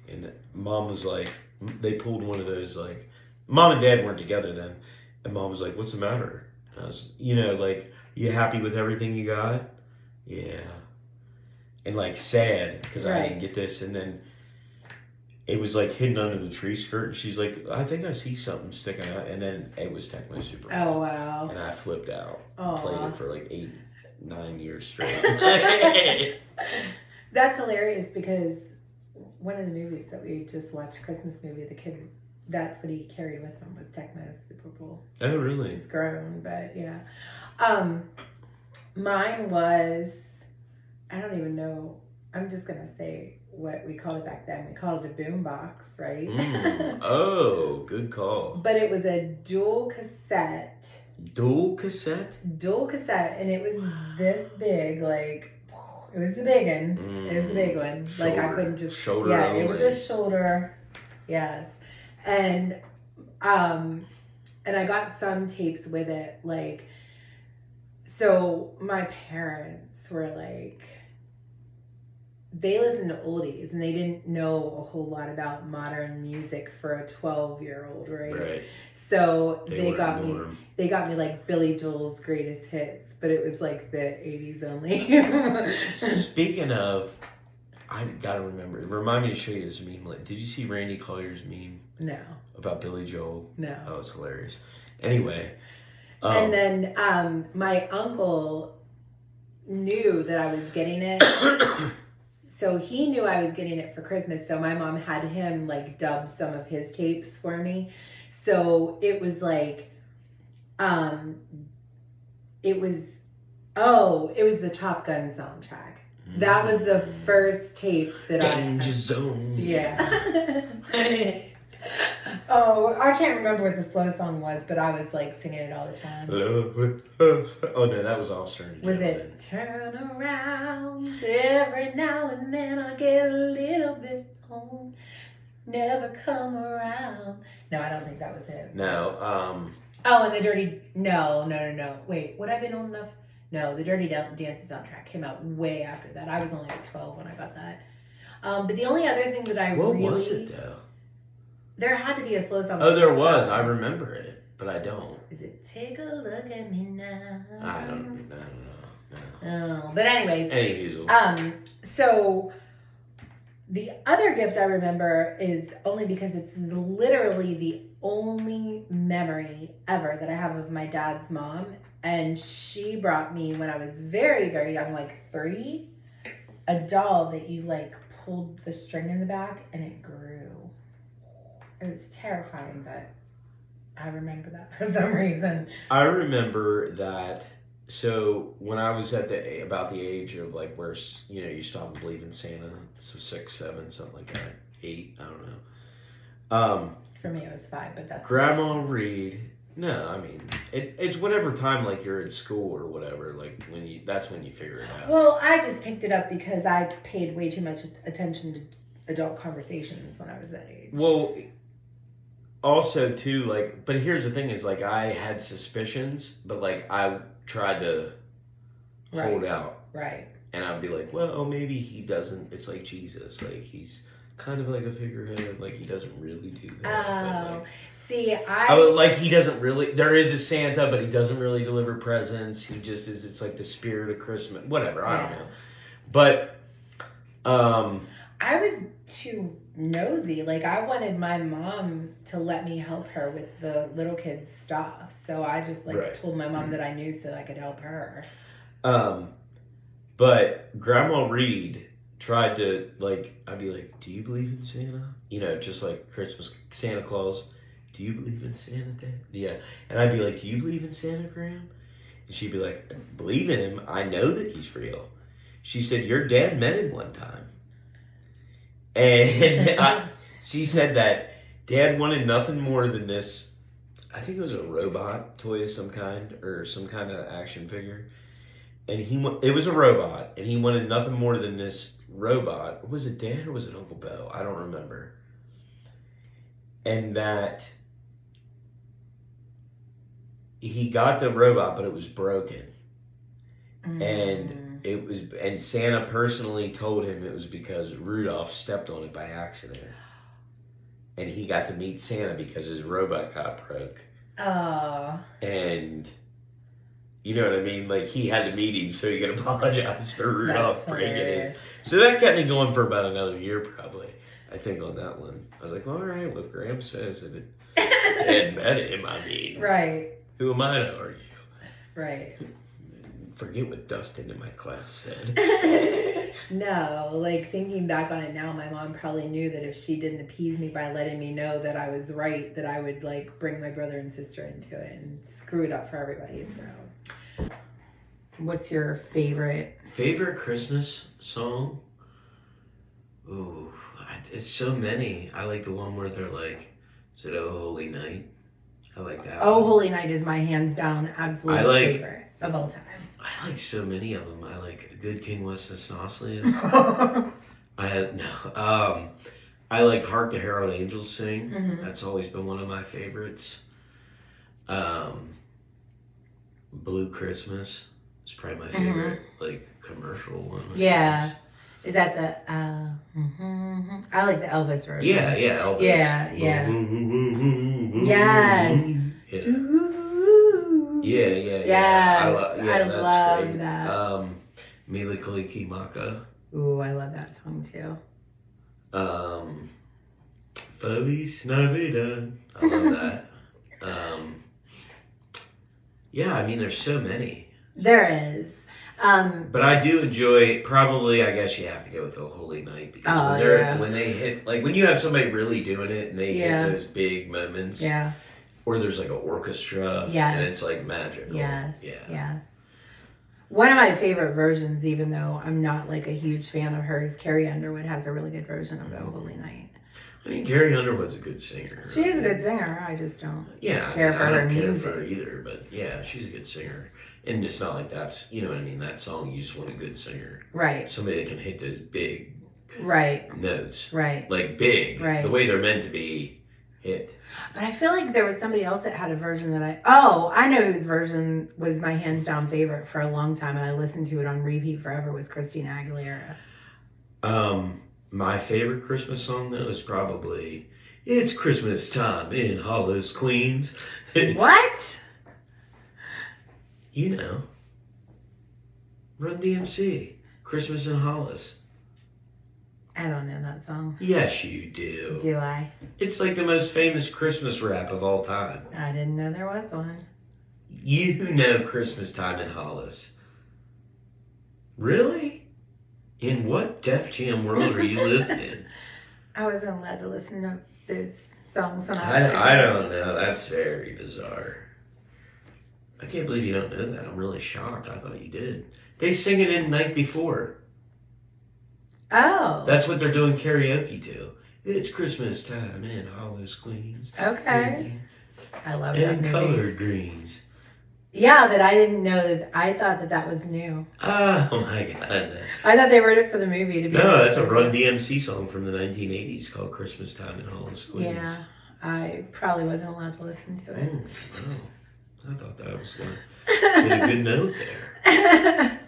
And Mom was like, they pulled one of those, like, Mom and Dad weren't together then. And Mom was like, what's the matter? And I was, like, you happy with everything you got? Yeah. And like sad because I didn't get this. And then it was like hidden under the tree skirt. And she's like, I think I see something sticking out. And then it was Tecmo Super Bowl. Oh, wow. And I flipped out. Aww. Played it for like 8-9 years straight. That's hilarious because one of the movies that we just watched, Christmas movie, the kid, that's what he carried with him was Tecmo Super Bowl. Oh, really? He's grown, but yeah. Mine was, I don't even know. I'm just going to say what we called it back then. We called it a boom box, right? Oh, good call. But it was a dual cassette. Dual cassette? Dual cassette. And it was this big, like, it was the big one. It was the big one. Shoulder, like, I couldn't just. Shoulder yeah, only. It was a shoulder. Yes. And I got some tapes with it, like, so my parents were like, they listened to oldies and they didn't know a whole lot about modern music for a 12-year-old, right? So they got me like Billy Joel's greatest hits, but it was like the 80s only. Speaking of, I gotta remember. Remind me to show you this meme. Did you see Randy Collier's meme? No. About Billy Joel? No. Oh, it's hilarious. Anyway. And then my uncle knew that I was getting it. So he knew I was getting it for Christmas. So my mom had him like dub some of his tapes for me. So it was like, it was the Top Gun soundtrack. That was the first tape that Danger Zone. Yeah. Oh, I can't remember what the slow song was, but I was like singing it all the time. Oh no, that was Officer and Was it turn around every now and then I get a little bit home, never come around? No, I don't think that was it. No, Oh, and the Dirty... No. Wait, would I have been old enough? No, the Dirty Dancing soundtrack came out way after that. I was only like 12 when I got that. But the only other thing that I What was it, though? There had to be a slow song. Oh, there was. I remember it, but I don't. Is it Take a Look at Me Now? I don't know. No. Oh, but anyways. Anywho. So the other gift I remember is only because it's literally the only memory ever that I have of my dad's mom. And she brought me, when I was very, very young, like 3, a doll that you like pulled the string in the back and it grew. It was terrifying, but I remember that for some reason. I remember that. So when I was about the age of like where you stop to believe in Santa, so 6, 7, something like that, 8, I don't know. For me, it was 5, but that's Grandma Reed. No, I mean it's whatever time like you're at school or whatever. Like that's when you figure it out. Well, I just picked it up because I paid way too much attention to adult conversations when I was that age. Well, also too, like, but here's the thing: is like I had suspicions, but like I tried to hold out, right? And I'd be like, well, maybe he doesn't. It's like Jesus, like he's kind of like a figurehead, like he doesn't really do that. Oh, like, see, I would like he doesn't really. There is a Santa, but he doesn't really deliver presents. He just is. It's like the spirit of Christmas, whatever. I don't know, but I was too nosy. Like I wanted my mom to let me help her with the little kids stuff, so I just told my mom that I knew so I could help her. But Grandma Reed tried to like. I'd be like, "Do you believe in Santa?" You know, just like Christmas, Santa Claus. Do you believe in Santa, Dad? Yeah. And I'd be like, do you believe in Santa, Graham? And she'd be like, believe in him. I know that he's real. She said, your dad met him one time. And she said that Dad wanted nothing more than this. I think it was a robot toy of some kind or some kind of action figure. And it was a robot. And he wanted nothing more than this robot. Was it Dad or was it Uncle Bo? I don't remember. And that he got the robot, but it was broken. And Santa personally told him it was because Rudolph stepped on it by accident. And he got to meet Santa because his robot got broke. Oh. And you know what I mean? Like he had to meet him so he could apologize for Rudolph breaking his. So that kept me going for about another year probably. I think on that one. I was like, well, all right, well, if Graham says that it had met him, I mean. Right. Who am I to argue? Right. Forget what Dustin in my class said. No, like thinking back on it now, my mom probably knew that if she didn't appease me by letting me know that I was right, that I would like bring my brother and sister into it and screw it up for everybody. So, what's your favorite Christmas song? Ooh, it's so many. I like the one where they're like, is it "Oh Holy Night"? I like that. Oh one. Holy Night is my hands down absolute favorite of all time. I like so many of them. I like "A Good King Wenceslas." I like "Hark the Herald Angels Sing." Mm-hmm. That's always been one of my favorites. "Blue Christmas" is probably my favorite, like commercial one. Yeah. Is that the? I like the Elvis version. Yeah, Elvis. Yeah. Yes. Yeah. Yes, I that's love great. that. Mila Kalikimaka. Ooh, I love that song too. Feliz Navidad. I love that. Yeah, I mean, there's so many. There is. But I do enjoy, probably, I guess you have to go with "Oh Holy Night" because when they hit, like when you have somebody really doing it and they hit those big moments, or there's like an orchestra, and it's like magical. Yes. One of my favorite versions, even though I'm not like a huge fan of hers, Carrie Underwood has a really good version of "Oh Holy Night." I mean, Carrie Underwood's a good singer. She is a good singer. I just don't care for her music. I don't care music. for her either, but yeah, she's a good singer. And it's not like that's, you know what I mean, that song, you just want a good singer. Right. Somebody that can hit those big notes. Right. Like big. Right. The way they're meant to be hit. But I feel like there was somebody else that had a version that I know whose version was my hands down favorite for a long time, and I listened to it on repeat forever, was Christina Aguilera. My favorite Christmas song though is probably "It's Christmas Time in Hollis, Queens." What? You know, Run DMC, Christmas in Hollis. I don't know that song. Yes, you do. Do I? It's like the most famous Christmas rap of all time. I didn't know there was one. You know Christmas Time in Hollis. Really? In what Def Jam world are you living in? I wasn't allowed to listen to those songs when I was I don't know. That's very bizarre. I can't believe you don't know that. I'm really shocked. I thought you did. They sing it in Night Before. Oh. That's what they're doing karaoke to. It's Christmas time in Hollis, Queens. Okay. I love that And movie. collard greens. Yeah, but I didn't know that. I thought that was new. Oh my God. I thought they wrote it for the movie to be. No, that's a Run DMC song from the 1980s called Christmas Time in Hollis, Queens. Yeah, I probably wasn't allowed to listen to it. Oh, I thought that was going to get a good note there.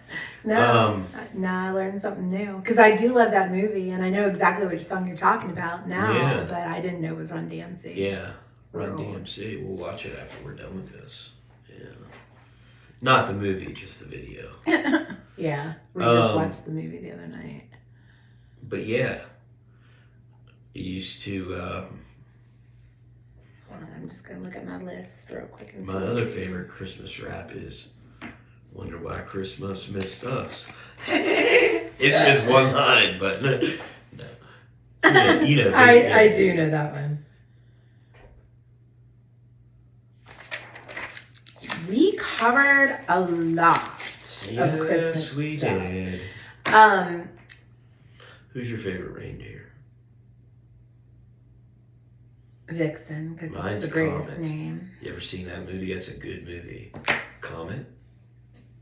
No, now I learned something new. Because I do love that movie, and I know exactly which song you're talking about now, Yeah. but I didn't know it was Run DMC. Yeah, Run DMC. We'll watch it after we're done with this. Yeah. Not the movie, just the video. Yeah, we just watched the movie the other night. But yeah, I used to... Hold on, I'm just going to look at my list real quick. And my see other favorite Christmas rap is "Wonder Why Christmas Missed Us." It's just one line, but no. You know I do know that one. We covered a lot of Christmas Yes, we stuff. did. Who's your favorite reindeer? Vixen, because it's Mine's the greatest Comet. name. You ever seen that movie? That's a good movie. Comet?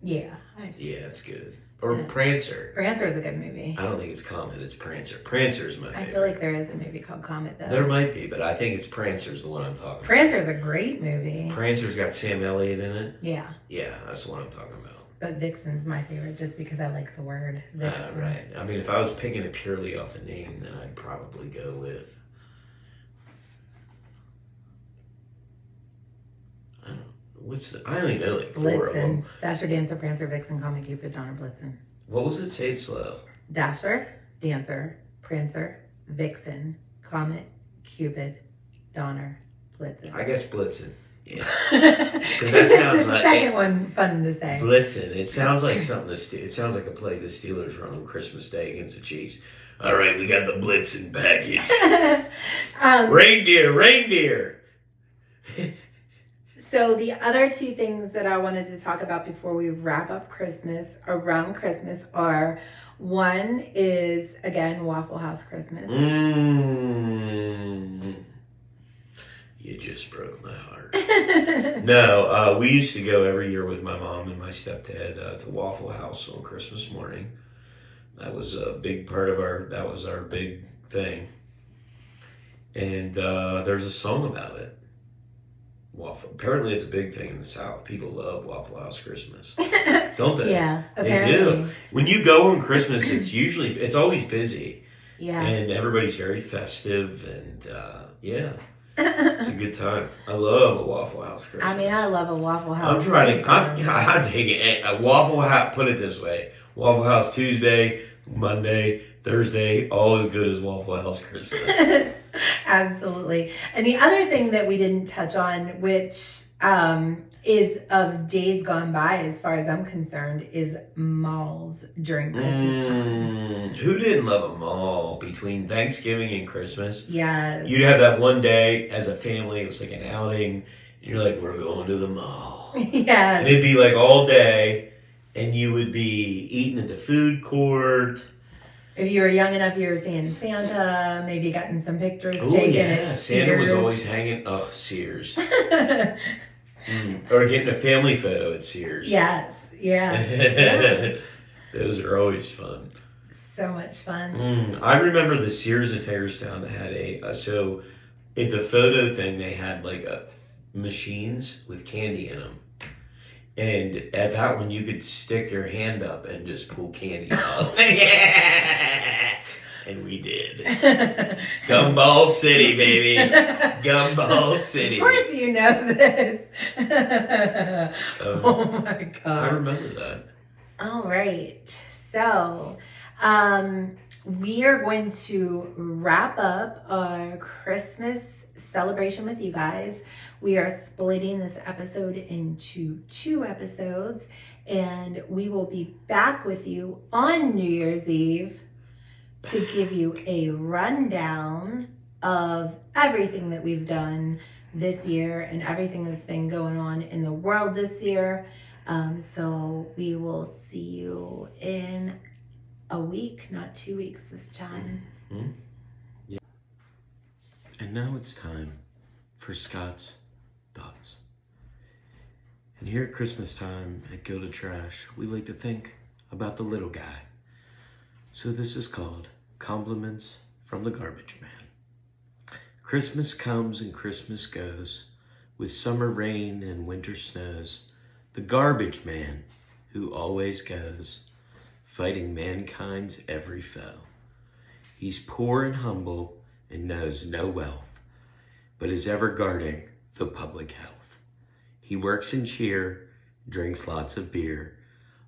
Yeah. Yeah, it's good. Or Yeah. Prancer. Prancer is a good movie. I don't think it's Comet, it's Prancer. Prancer is my favorite. I feel like there is a movie called Comet, though. There might be, but I think it's Prancer's the one I'm talking about. Prancer is a great movie. Prancer's got Sam Elliott in it. Yeah. Yeah, that's the one I'm talking about. But Vixen's my favorite just because I like the word Vixen. Right. I mean, if I was picking it purely off a name, then I'd probably go with... I only know like 4 of them. Blitzen. Dasher, Dancer, Prancer, Vixen, Comet, Cupid, Donner, Blitzen. What was it? Say it slow. Dasher, Dancer, Prancer, Vixen, Comet, Cupid, Donner, Blitzen. I guess Blitzen. Yeah. Because that sounds like- the second one fun to say. Blitzen. It sounds like something it sounds like a play the Steelers run on Christmas Day against the Chiefs. All right, we got the Blitzen package. Reindeer. So the other two things that I wanted to talk about before we wrap up Christmas, around Christmas, are one is, again, Waffle House Christmas. You just broke my heart. No, we used to go every year with my mom and my stepdad to Waffle House on Christmas morning. That was a big part of that was our big thing. And there's a song about it. Apparently it's a big thing in the South. People love Waffle House Christmas. Don't they? Yeah, apparently. They do. When you go on Christmas, it's always busy. Yeah. And everybody's very festive and yeah. It's a good time. I love a Waffle House Christmas. I mean, I love a Waffle House. I'm taking it. A Waffle House, put it this way. Waffle House Tuesday, Monday, Thursday, all as good as Waffle House Christmas. Absolutely. And the other thing that we didn't touch on, which is of days gone by as far as I'm concerned, is malls during Christmas time. Who didn't love a mall between Thanksgiving and Christmas? Yes. You'd have that one day as a family, it was like an outing. You're like, we're going to the mall. Yes. And it'd be like all day, and you would be eating at the food court. If you were young enough, you were seeing Santa, maybe gotten some pictures Oh, taken yeah. at Santa was Sears. always hanging. Oh, Sears. Or getting a family photo at Sears. Yes. Yeah. Those are always fun. So much fun. I remember the Sears in Hagerstown had so At the photo thing, they had like machines with candy in them. And at that one, you could stick your hand up and just pull candy out. And we did. Gumball City, baby. Gumball City. Of course you know this. Oh my God. I remember that. All right. So, we are going to wrap up our Christmas celebration with you guys. We are splitting this episode into 2 episodes, and we will be back with you on New Year's Eve to give you a rundown of everything that we've done this year and everything that's been going on in the world this year. So we will see you in a week, not 2 weeks this time. Mm-hmm. Yeah. And now it's time for Scott's thoughts. And here at Christmas time at Gilded Trash, we like to think about the little guy. So this is called Compliments from the Garbage Man. Christmas comes and Christmas goes, with summer rain and winter snows. The garbage man who always goes, fighting mankind's every foe. He's poor and humble and knows no wealth, but is ever guarding the public health. He works in cheer, drinks lots of beer,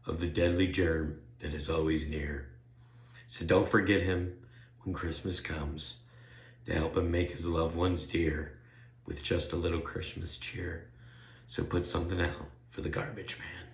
of the deadly germ that is always near. So don't forget him when Christmas comes, to help him make his loved ones dear, with just a little Christmas cheer. So put something out for the garbage man.